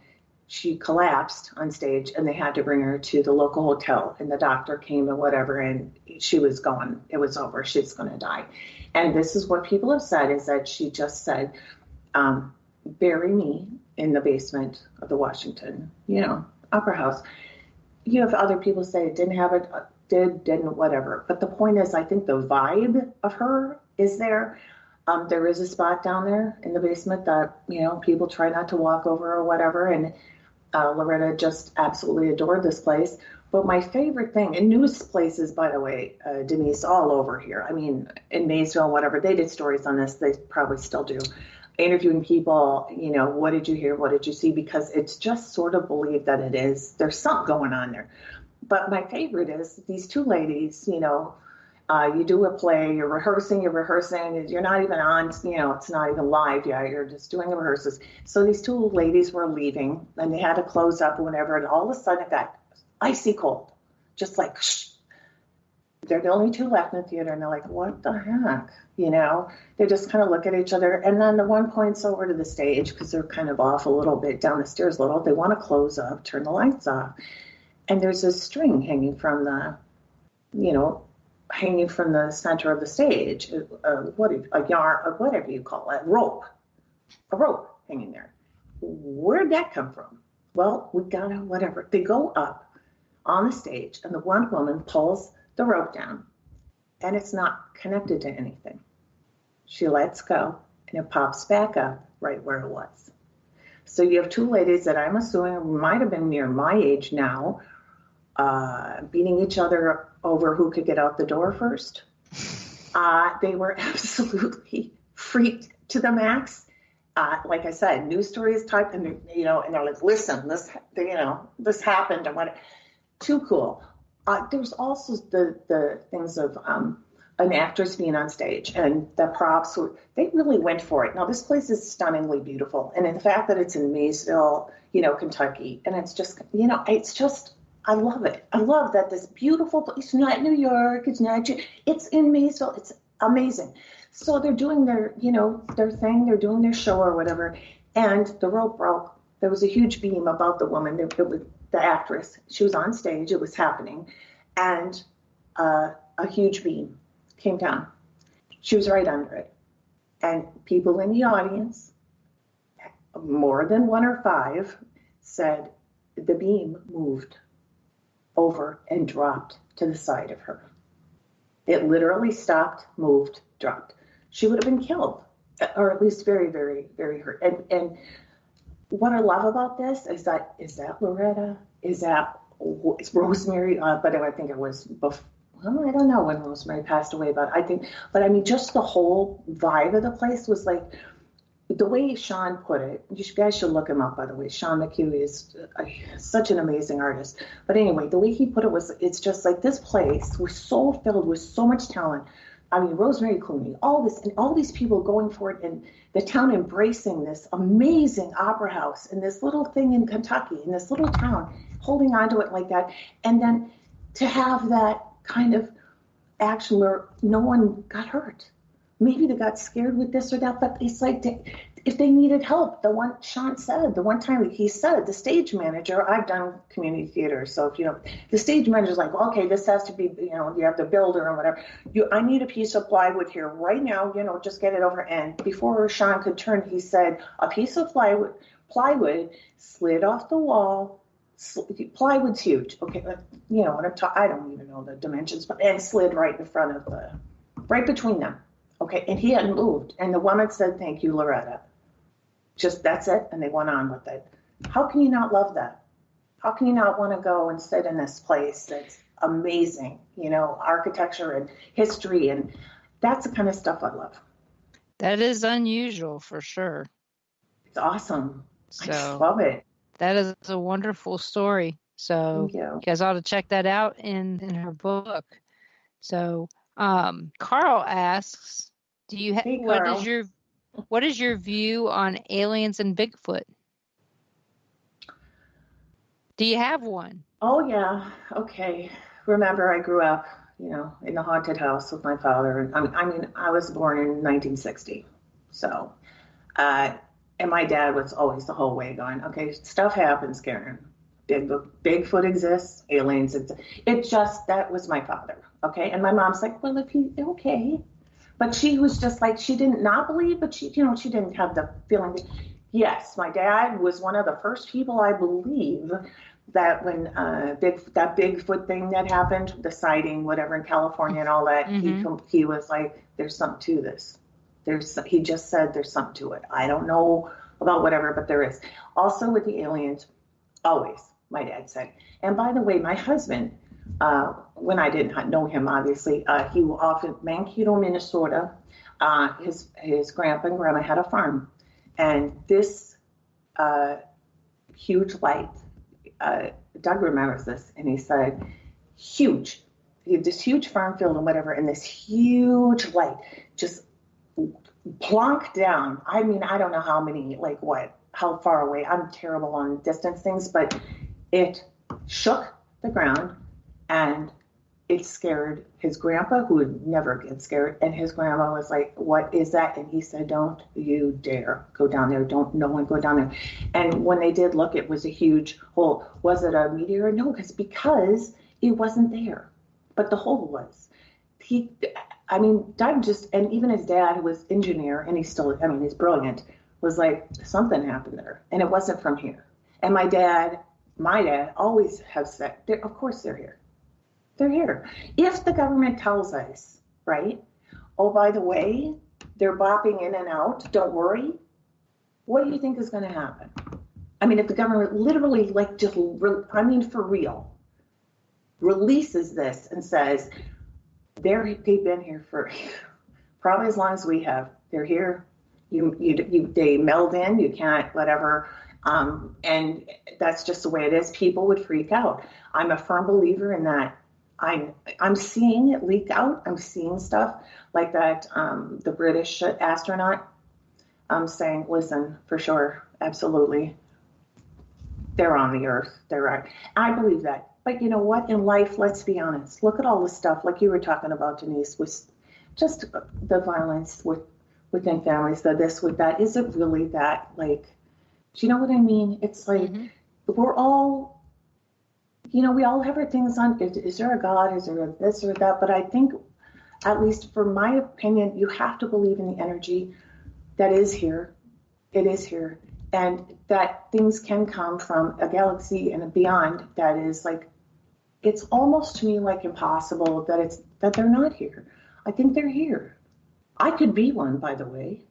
She collapsed on stage, and they had to bring her to the local hotel, and the doctor came and whatever, and she was gone. It was over. She's going to die. And this is what people have said, is that she just said, bury me in the basement of the Washington, Opera House. You have other people say it didn't have it, didn't, whatever. But the point is, I think the vibe of her is there. There is a spot down there in the basement that, people try not to walk over or whatever. And Loretta just absolutely adored this place. But my favorite thing, and news places, by the way, Denise, all over here. I mean, in Maysville, whatever, they did stories on this. They probably still do. Interviewing people, what did you hear? What did you see? Because it's just sort of believed that there's something going on there. But my favorite is these two ladies, You do a play, you're rehearsing, you're not even on, it's not even live yet, you're just doing the rehearsals. So these two ladies were leaving, and they had to close up or whatever, and all of a sudden it got icy cold, just like, shh. They're the only two left in the theater, and they're like, what the heck? They just kind of look at each other, and then the one points over to the stage, because they're kind of off a little bit, down the stairs a little. They want to close up, turn the lights off. And there's a string hanging from the, center of the stage, a yarn, or whatever you call it, a rope hanging there. Where'd that come from? Well, we got to, whatever. They go up on the stage, and the one woman pulls the rope down, and it's not connected to anything. She lets go, and it pops back up right where it was. So you have two ladies that I'm assuming might have been near my age now, beating each other over who could get out the door first. They were absolutely freaked to the max. Like I said, news stories type, and they're like, listen, this happened, and what? Too cool. There's also the things of an actress being on stage, and the props they really went for it. Now this place is stunningly beautiful, and in the fact that it's in Maysville, Kentucky, and it's just, I love it. I love that this beautiful place, not New York, it's in Maysville. It's amazing. So they're doing their thing, they're doing their show or whatever, and the rope broke. There was a huge beam about the woman. It was the actress. She was on stage. It was happening, and a huge beam came down. She was right under it, and people in the audience, more than one or five, said the beam moved over and dropped to the side of her. It literally stopped, moved, dropped. She would have been killed, or at least very, very, very hurt. And what I love about this is that Loretta? It's Rosemary? But I think it was before. Well, I don't know when Rosemary passed away, but I mean, just the whole vibe of the place was like, the way Sean put it, you guys should look him up, by the way. Sean McHugh is such an amazing artist. But anyway, the way he put it was, it's just like this place was so filled with so much talent. I mean, Rosemary Clooney, all these people going for it, and the town embracing this amazing opera house in this little thing in Kentucky, in this little town, holding on to it like that. And then to have that kind of action where no one got hurt. Maybe they got scared with this or that, but it's like, if they needed help, Sean said, the one time he said, the stage manager, I've done community theater, so if the stage manager's like, well, okay, this has to be, you have the builder or whatever. I need a piece of plywood here right now, just get it over. And before Sean could turn, he said, a piece of plywood slid off the wall. Plywood's huge, okay, I don't even know the dimensions, and slid right in front of right between them. Okay, and he hadn't moved. And the woman said, thank you, Loretta. Just, that's it. And they went on with it. How can you not love that? How can you not want to go and sit in this place that's amazing, architecture and history? And that's the kind of stuff I love. That is unusual for sure. It's awesome. So, I just love it. That is a wonderful story. So you guys ought to check that out in her book. So Carl asks, what is your view on aliens and Bigfoot? Do you have one? Oh yeah. Okay. Remember, I grew up, in the haunted house with my father. I mean, I was born in 1960. So, and my dad was always the whole way going, okay, stuff happens, Karen. Bigfoot exists, aliens exist. That was my father. Okay. And my mom's like, well, okay. But she was just like, she didn't not believe, but she didn't have the feeling. Yes, my dad was one of the first people, I believe, that when that Bigfoot thing that happened, the sighting, whatever, in California and all that, he was like, there's something to this. He just said there's something to it. I don't know about whatever, but there is. Also with the aliens, always, my dad said. And by the way, my husband, when I didn't know him, obviously, he was off in Mankato, Minnesota. His grandpa and grandma had a farm. And this huge light, Doug remembers this, and he said, huge. this huge farm field and whatever, and this huge light just plonk down. I mean, I don't know how many, like what, how far away. I'm terrible on distance things, but it shook the ground and it scared his grandpa, who would never get scared. And his grandma was like, what is that? And he said, don't you dare go down there. Don't no one go down there. And when they did look, it was a huge hole. Was it a meteor? No, because it wasn't there. But the hole was. Doug just, and even his dad, who was engineer, and he's brilliant, was like, something happened there. And it wasn't from here. And my dad always has said, of course they're here. They're here. If the government tells us, right, oh, by the way, they're bopping in and out, don't worry, what do you think is going to happen? I mean, if the government literally, for real, releases this and says, they've been here for probably as long as we have. They're here. They meld in. You can't, whatever. And that's just the way it is. People would freak out. I'm a firm believer in that. I'm seeing it leak out. I'm seeing stuff like that. The British astronaut saying, listen, for sure, absolutely, they're on the Earth. They're right. I believe that. But you know what? In life, let's be honest. Look at all the stuff, like you were talking about, Denise, with just the violence within families, the this with that. Is it really that? Like, do you know what I mean? It's like we're all, we all have our things on. Is there a God? Is there a this or that? But I think, at least for my opinion, you have to believe in the energy that is here. It is here. And that things can come from a galaxy and beyond that is like, it's almost to me like impossible that they're not here. I think they're here. I could be one, by the way.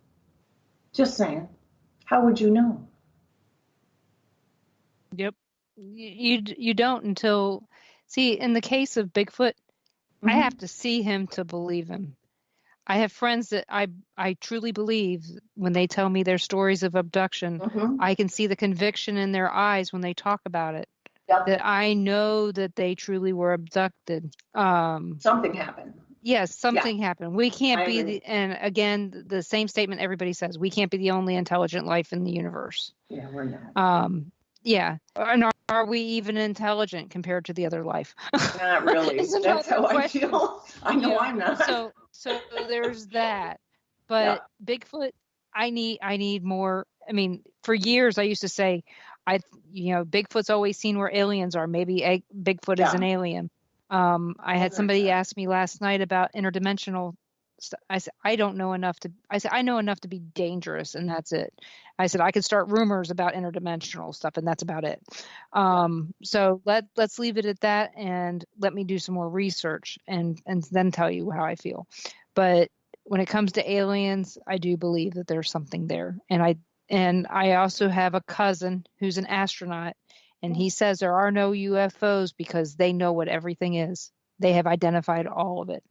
Just saying. How would you know? Yep. You don't until, see, in the case of Bigfoot, I have to see him to believe him. I have friends that I truly believe when they tell me their stories of abduction, I can see the conviction in their eyes when they talk about it. Yep. That I know that they truly were abducted. Something happened. Yes, something happened. We can't and again, the same statement everybody says, we can't be the only intelligent life in the universe. Yeah, we're not. Yeah. And are we even intelligent compared to the other life? Not really. That's how I feel. I know I'm not. So there's that. But Bigfoot, I need more. I mean, for years I used to say, Bigfoot's always seen where aliens are. Maybe Bigfoot is an alien. I had somebody ask me last night about interdimensional stuff. I said, I know enough to be dangerous, and that's it. I said, I could start rumors about interdimensional stuff, and that's about it. So let's leave it at that, and let me do some more research and then tell you how I feel. But when it comes to aliens, I do believe that there's something there. And I also have a cousin who's an astronaut, and he says there are no UFOs because they know what everything is. They have identified all of it.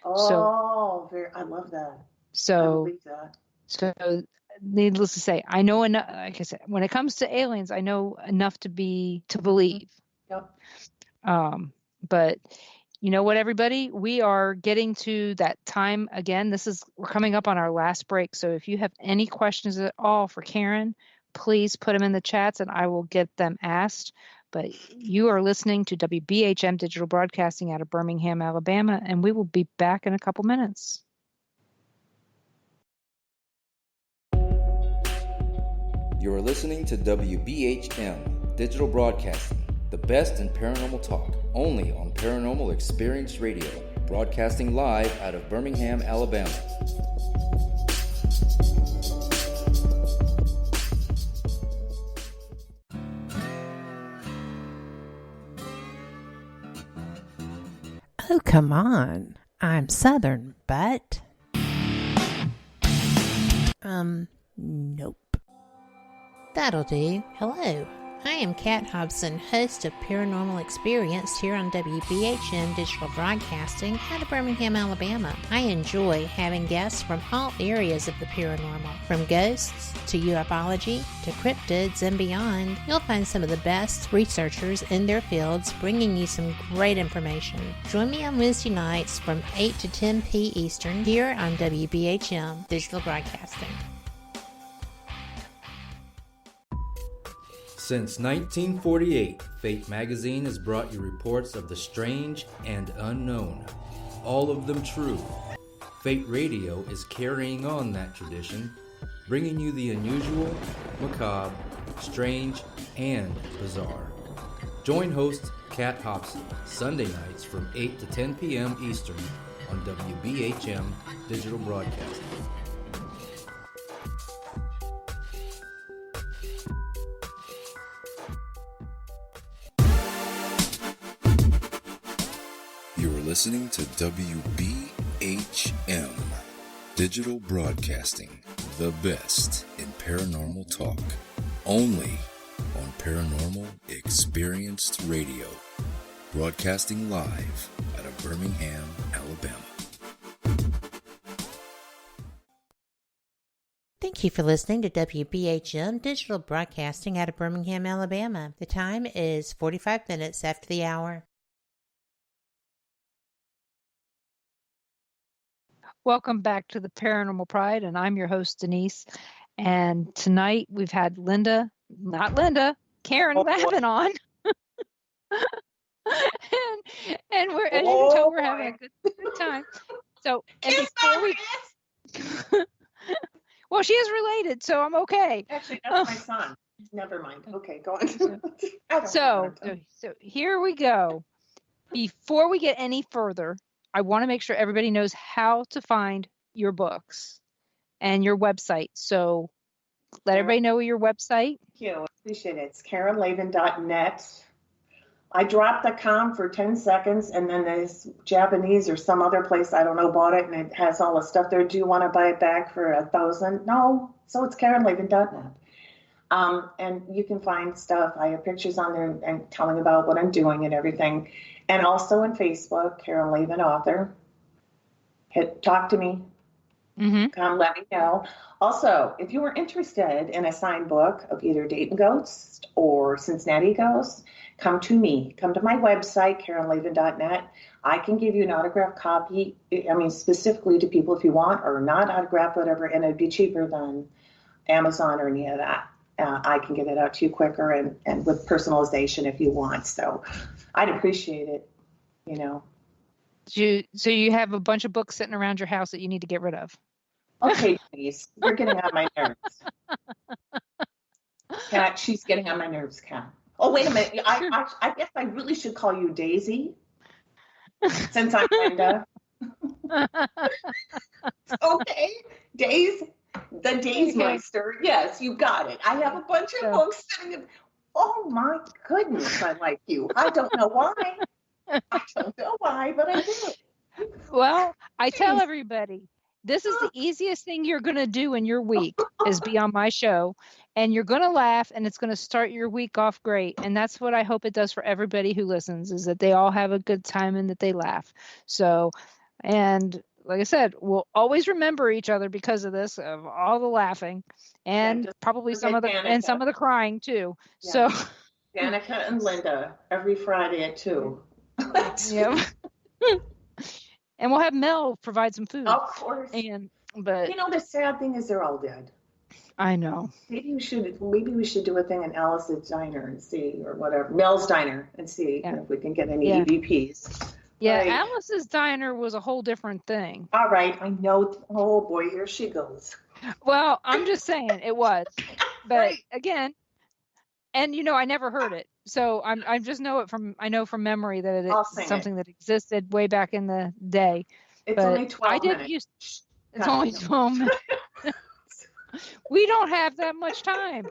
Oh, I love that. So, I believe that. So needless to say, I know enough. Like I said, when it comes to aliens, I know enough to believe. Yep. But you know what, everybody? We are getting to that time again. We're coming up on our last break. So if you have any questions at all for Karen, please put them in the chats and I will get them asked. But you are listening to WBHM Digital Broadcasting out of Birmingham, Alabama, and we will be back in a couple minutes. You're listening to WBHM Digital Broadcasting, the best in paranormal talk, only on Paranormal Experience Radio, broadcasting live out of Birmingham, Alabama. Oh, come on. I'm Southern, but... nope. That'll do. Hello. I am Kat Hobson, host of Paranormal Experience here on WBHM Digital Broadcasting out of Birmingham, Alabama. I enjoy having guests from all areas of the paranormal, from ghosts to ufology to cryptids and beyond. You'll find some of the best researchers in their fields bringing you some great information. Join me on Wednesday nights from 8 to 10 p. Eastern here on WBHM Digital Broadcasting. Since 1948, Fate magazine has brought you reports of the strange and unknown, all of them true. Fate Radio is carrying on that tradition, bringing you the unusual, macabre, strange, and bizarre. Join host Kat Hobson Sunday nights from 8 to 10 p.m. Eastern on WBHM Digital Broadcasting. You're listening to WBHM Digital Broadcasting, the best in paranormal talk, only on Paranormal Experienced Radio, broadcasting live out of Birmingham, Alabama. Thank you for listening to WBHM Digital Broadcasting out of Birmingham, Alabama. The time is 45 minutes after the hour. Welcome back to the Paranormal Pride, and I'm your host, Denise. And tonight we've had Karen Lavin on. and we're, as you can tell, we're having a good time. So, and before we... Well, she is related, so I'm okay. Actually, that's my son. Never mind. Okay, go on. So here we go. Before we get any further, I want to make sure everybody knows how to find your books and your website. So let everybody know your website. Thank you. Appreciate it. It's KarenLavin.net. I dropped the com for 10 seconds, and then this Japanese or some other place, I don't know, bought it, and it has all the stuff there. Do you want to buy it back for $1,000? No. So it's KarenLavin.net. And you can find stuff. I have pictures on there and telling about what I'm doing and everything. And also on Facebook, Karen Lavin Author. Talk to me. Come let me know. Also, if you are interested in a signed book of either Dayton Ghosts or Cincinnati Ghosts, come to me. Come to my website, KarenLavin.net. I can give you an autographed copy, specifically to people if you want, or not autographed, whatever, and it'd be cheaper than Amazon or any of that. I can get it out to you quicker and with personalization if you want. So I'd appreciate it, So you have a bunch of books sitting around your house that you need to get rid of. Okay, please. You're getting on my nerves. Kat, she's getting on my nerves, Kat. Oh, wait a minute. I guess I really should call you Daisy, since I'm Linda. Okay, Days. The Days Meister. Yes, you got it. I have a bunch of books sitting in. Oh, my goodness, I like you. I don't know why. But I do. Well, I tell everybody, this is the easiest thing you're going to do in your week is be on my show, and you're going to laugh, and it's going to start your week off great. And that's what I hope it does for everybody who listens, is that they all have a good time and that they laugh. So, and like I said, we'll always remember each other because of this, of all the laughing and probably some of the crying too. Yeah. So Danica and Linda every Friday at 2. Yeah. And we'll have Mel provide some food. Of course. But the sad thing is they're all dead. I know. Maybe we should do a thing in Alice's Diner and see, or whatever, Mel's Diner, and see if we can get any EVPs. Yeah, Right. Alice's Diner was a whole different thing. All right, I know. Oh boy, here she goes. Well, I'm just saying it was, but again, and I never heard it, so I just know it from memory that it's something that existed way back in the day. It's but only 12 minutes. It's only 12 minutes. We don't have that much time.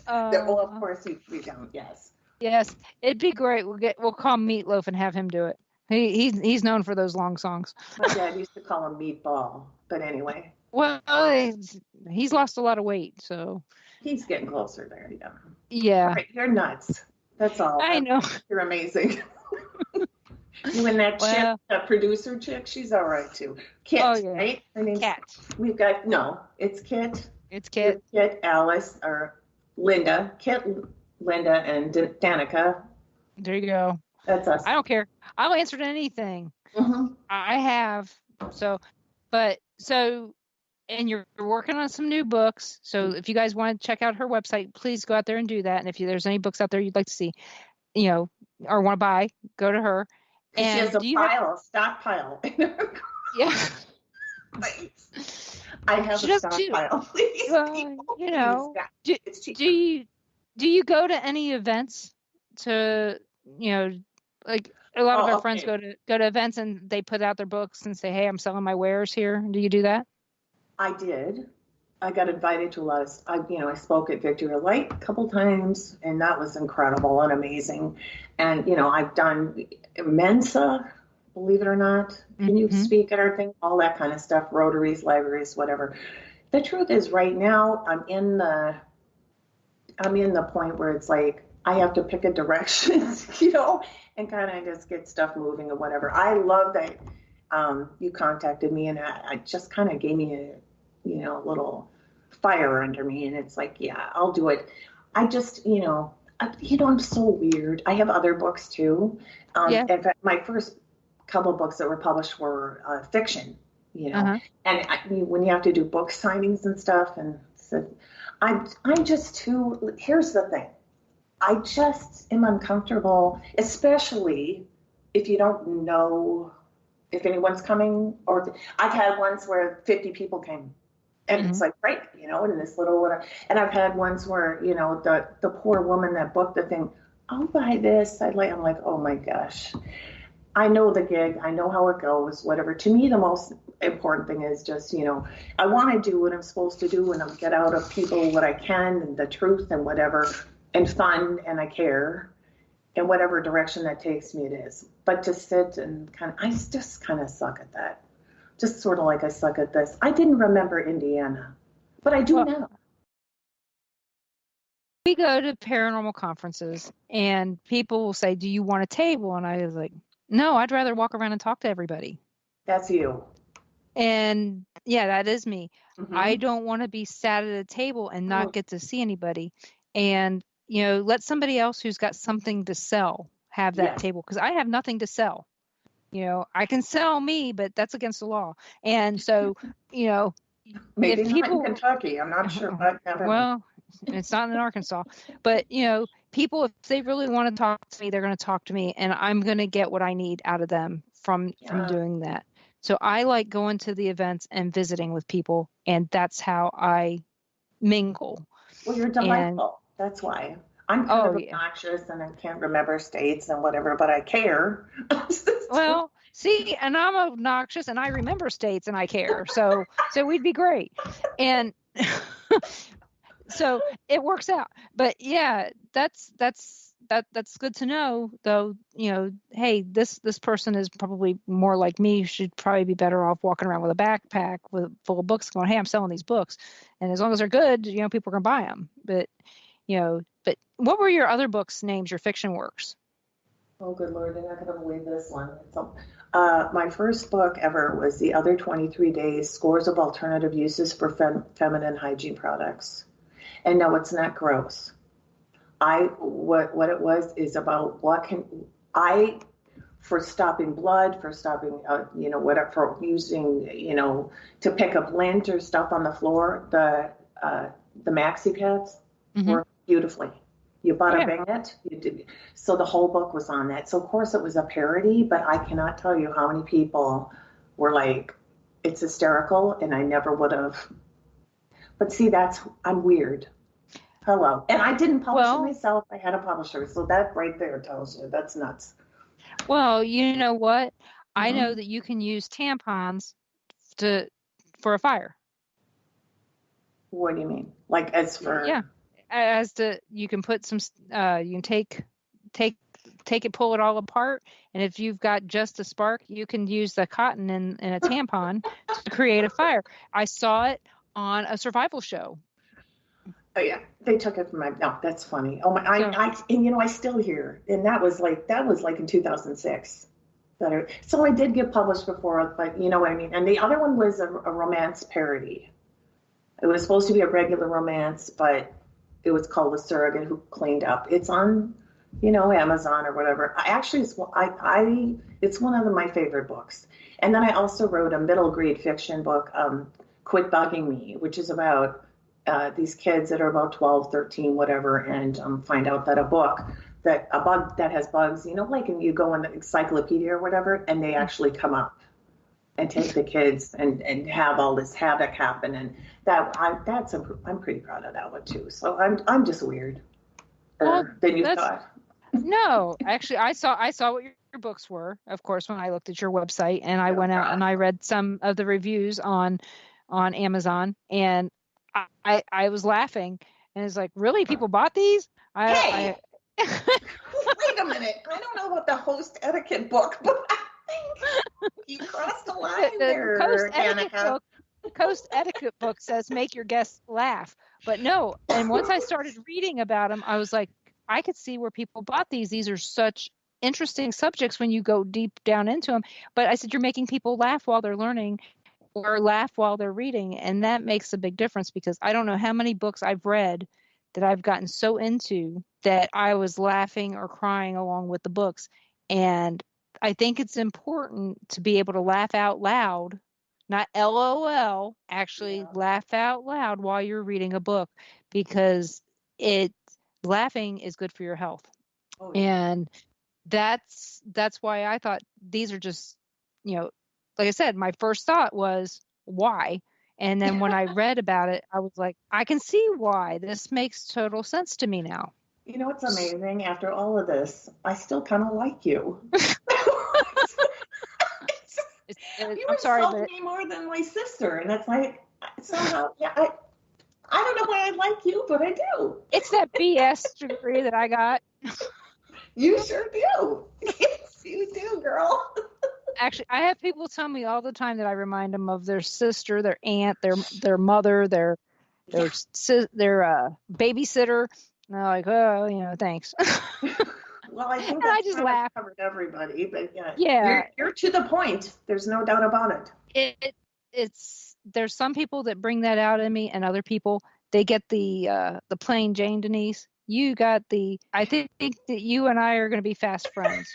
Well, of course we don't. Yes. Yes, it'd be great. We'll call Meatloaf and have him do it. He's known for those long songs. My dad used to call him Meatball, but anyway. Well, he's lost a lot of weight, so He's getting closer there, yeah. yeah. Right, you're nuts. That's all. I know. You're amazing. You and that chick, Well, that producer chick, she's all right too. Kit, Oh, yeah. right? Her name's Cat. We've got, no, it's Kit. It's Kit. Kit, Alice, or Linda. Kit, Linda, and Danica. There you go. That's us. I don't care. I'll answer to anything. Mm-hmm. I have. And you're working on some new books. So if you guys want to check out her website, please go out there and do that. And if there's any books out there you'd like to see, or want to buy, go to her. She And has a stockpile. Yeah. I have She a does too. stockpile. Please, Well, it's cheap. do you go to any events to, like a lot of our friends go to events and they put out their books and say, hey, I'm selling my wares here. Do you do that? I did. I got invited to a lot of, I spoke at Victory Light a couple times, and that was incredible and amazing. And, I've done Mensa, believe it or not. Can you speak at our thing? All that kind of stuff, Rotaries, libraries, whatever. The truth is right now I'm in the point where it's like, I have to pick a direction, and kind of just get stuff moving or whatever. I love that you contacted me, and I just kind of gave me a little fire under me, and it's like, yeah, I'll do it. I just, I'm so weird. I have other books too. In fact, my first couple of books that were published were fiction, and when you have to do book signings and stuff, and so I'm just too, here's the thing. I just am uncomfortable, especially if you don't know if anyone's coming, or I've had ones where 50 people came, and it's like, right, in this little whatever. And I've had ones where, the poor woman that booked the thing, I'll buy this. I'm like, oh my gosh, I know the gig, I know how it goes, whatever. To me, the most important thing is just, I want to do what I'm supposed to do, and I'll get out of people what I can, and the truth and whatever, and fun, and I care. In whatever direction that takes me, it is. But to sit and I just kind of suck at that. Just sort of like I suck at this. I didn't remember Indiana, but I do now. We go to paranormal conferences, and people will say, do you want a table? And I was like, no, I'd rather walk around and talk to everybody. That's you. And yeah, that is me. I don't want to be sat at a table and not get to see anybody. And let somebody else who's got something to sell have that table, because I have nothing to sell. I can sell me, but that's against the law. And so, maybe if not people in Kentucky, I'm not sure. Well, it's not in Arkansas, but people, if they really want to talk to me, they're going to talk to me, and I'm going to get what I need out of them from doing that. So I like going to the events and visiting with people, and that's how I mingle. Well, you're delightful. That's why. I'm kind of obnoxious, and I can't remember states and whatever, but I care. Well, see, and I'm obnoxious, and I remember states, and I care. So we'd be great. And so it works out. But yeah, that's good to know, though. Hey, this person is probably more like me. Should probably be better off walking around with a backpack full of books, going, hey, I'm selling these books, and as long as they're good, people are gonna buy them. But what were your other books' names? Your fiction works? Oh, good Lord, they're not going to believe this one. My first book ever was The Other 23 Days, Scores of Alternative Uses for Feminine Hygiene Products. And no, it's not gross. What it was is about for stopping blood, for stopping, whatever, for using, to pick up lint or stuff on the floor, the maxi pads work beautifully. You bada bang it. You did. So the whole book was on that. So of course it was a parody, but I cannot tell you how many people were like, it's hysterical, and I never would have. But see, I'm weird. Hello. And I didn't publish it myself. I had a publisher. So that right there tells you that's nuts. Well, you know what? I know that you can use tampons for a fire. What do you mean? Like you can put some, you can take pull it all apart. And if you've got just a spark, you can use the cotton in a tampon to create a fire. I saw it on a survival show. Oh yeah, they took it from my. No, that's funny. Oh my, I still hear, and that was like in 2006. So I did get published before, but you know what I mean. And the other one was a romance parody. It was supposed to be a regular romance, but it was called A Surrogate Who Cleaned Up. It's on, Amazon or whatever. It's one of my favorite books. And then I also wrote a middle grade fiction book, Quit Bugging Me, which is about these kids that are about 12, 13, whatever, and find out that a bug that has bugs, like, and you go in the encyclopedia or whatever, and they actually come up and take the kids and have all this havoc happen. And I'm pretty proud of that one too. So I'm just weird. Than you thought. No, actually, I saw what your books were, of course, when I looked at your website, and I went out and I read some of the reviews on Amazon, and I was laughing, and it's like, really, people bought these? Wait a minute. I don't know about the host etiquette book, but I think you crossed the line there, Danica. The Coast Etiquette book says make your guests laugh, but no. And once I started reading about them, I was like, I could see where people bought these. These are such interesting subjects when you go deep down into them. But I said, you're making people laugh while they're learning or laugh while they're reading. And that makes a big difference, because I don't know how many books I've read that I've gotten so into that I was laughing or crying along with the books. And I think it's important to be able to laugh out loud, not LOL, actually laugh out loud while you're reading a book, because laughing is good for your health. Oh, yeah. And that's why I thought these are just, like I said, my first thought was why. And then when I read about it, I was like, I can see why. This makes total sense to me now. You know what's amazing? After all of this, I still kind of like you. You insult me more than my sister, and it's like, somehow, I don't know why I like you, but I do. It's that BS degree that I got. You sure do. Yes, you do, girl. Actually, I have people tell me all the time that I remind them of their sister, their aunt, their mother, their babysitter. And they're like, oh, thanks. Well, I think I just laugh. Covered everybody, but yeah, you're to the point. There's no doubt about it. There's some people that bring that out in me, and other people, they get the plain Jane Denise. You got I think that you and I are going to be fast friends.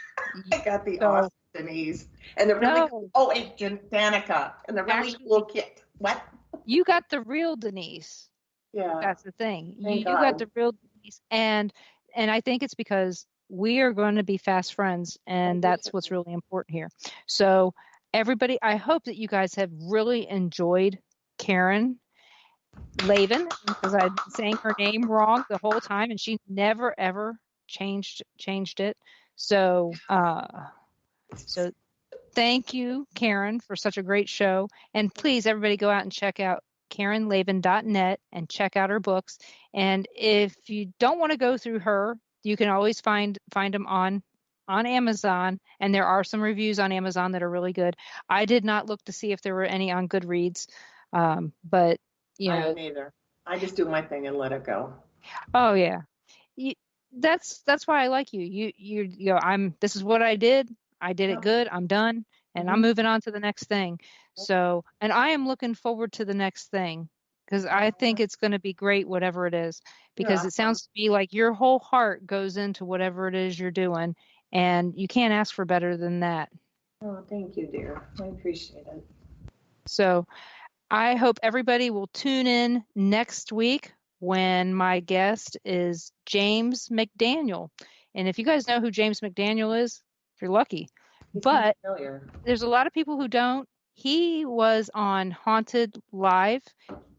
I got the awesome Denise, and the really Danica, and the really cool kid. What? You got the real Denise. Yeah, that's the thing. You got the real Denise, and I think it's because we are going to be fast friends, and that's what's really important here. So everybody, I hope that you guys have really enjoyed Karen Lavin, because I've been saying her name wrong the whole time, and she never ever changed it. So thank you, Karen, for such a great show. And please, everybody, go out and check out KarenLavin.net and check out her books. And if you don't want to go through her, you can always find them on Amazon, and there are some reviews on Amazon that are really good. I did not look to see if there were any on Goodreads, but I don't either. I just do my thing and let it go. Oh yeah, that's why I like you. This is what I did. I did it good. I'm done, and I'm moving on to the next thing. So, and I am looking forward to the next thing, because I think it's going to be great, whatever it is, because it sounds to me like your whole heart goes into whatever it is you're doing, and you can't ask for better than that. Oh, thank you, dear. I appreciate it. So I hope everybody will tune in next week when my guest is James McDaniel. And if you guys know who James McDaniel is, you're lucky. But there's a lot of people who don't. He was on Haunted Live.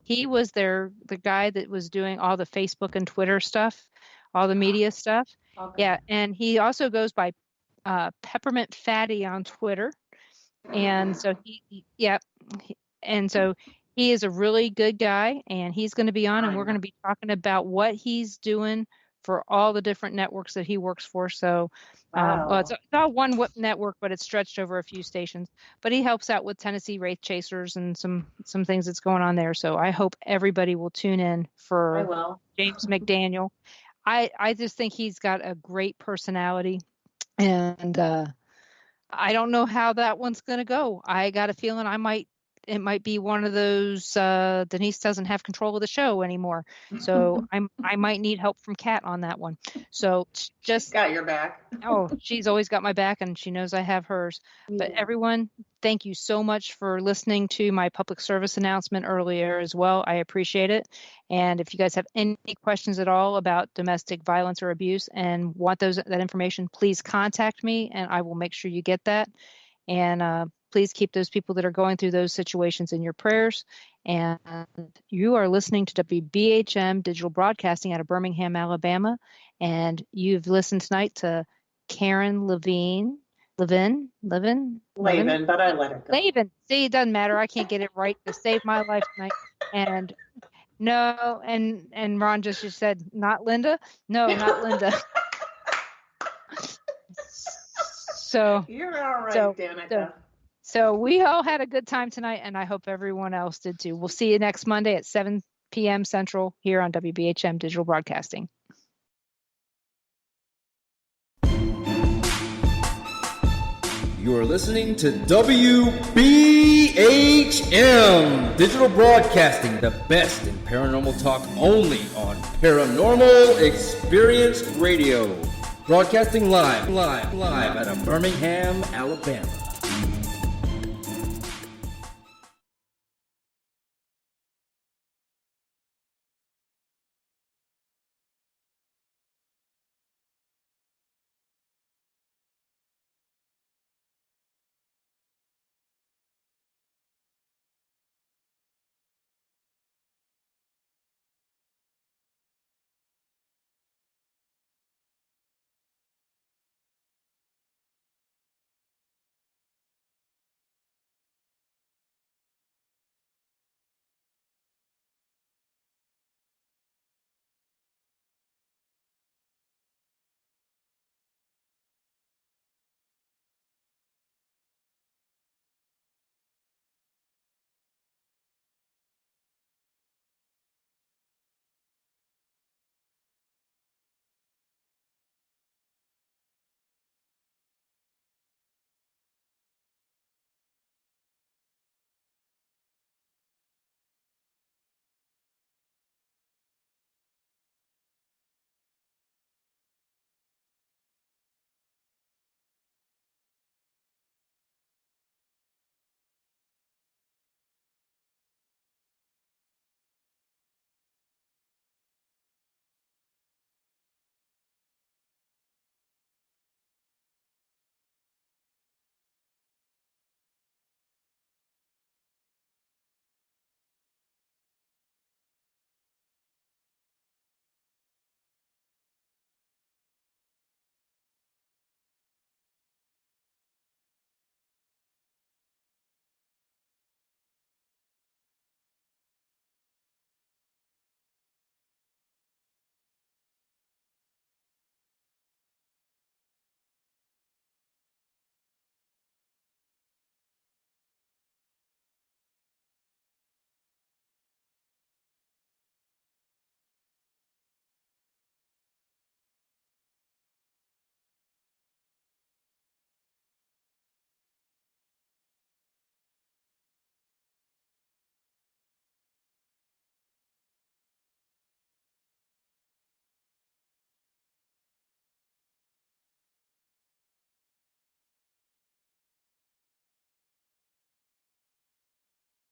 He was the guy that was doing all the Facebook and Twitter stuff, all the media stuff. Okay. Yeah, and he also goes by Peppermint Fatty on Twitter. And so he is a really good guy, and he's going to be on, and we're going to be talking about what he's doing for all the different networks that he works for. So, Wow. well, it's not one network, but it's stretched over a few stations. But he helps out with Tennessee Wraith Chasers and some things that's going on there. So I hope everybody will tune in for James McDaniel. I just think he's got a great personality, and I don't know how that one's going to go. I got a feeling it might be one of those Denise doesn't have control of the show anymore. So I might need help from Kat on that one. So just got your back. Oh, she's always got my back, and she knows I have hers. Yeah. But everyone, thank you so much for listening to my public service announcement earlier as well. I appreciate it. And if you guys have any questions at all about domestic violence or abuse and want that information, please contact me, and I will make sure you get that. And please keep those people that are going through those situations in your prayers. And you are listening to WBHM Digital Broadcasting out of Birmingham, Alabama. And you've listened tonight to Karen Lavin, but I let it go. Lavin. See, it doesn't matter. I can't get it right to save my life tonight. And no, and Ron just said, not Linda? No, not Linda. So you're all right, Danica. So we all had a good time tonight, and I hope everyone else did too. We'll see you next Monday at 7 p.m. Central here on WBHM Digital Broadcasting. You are listening to WBHM Digital Broadcasting, the best in paranormal talk only on Paranormal Experience Radio. Broadcasting live out of Birmingham, Alabama.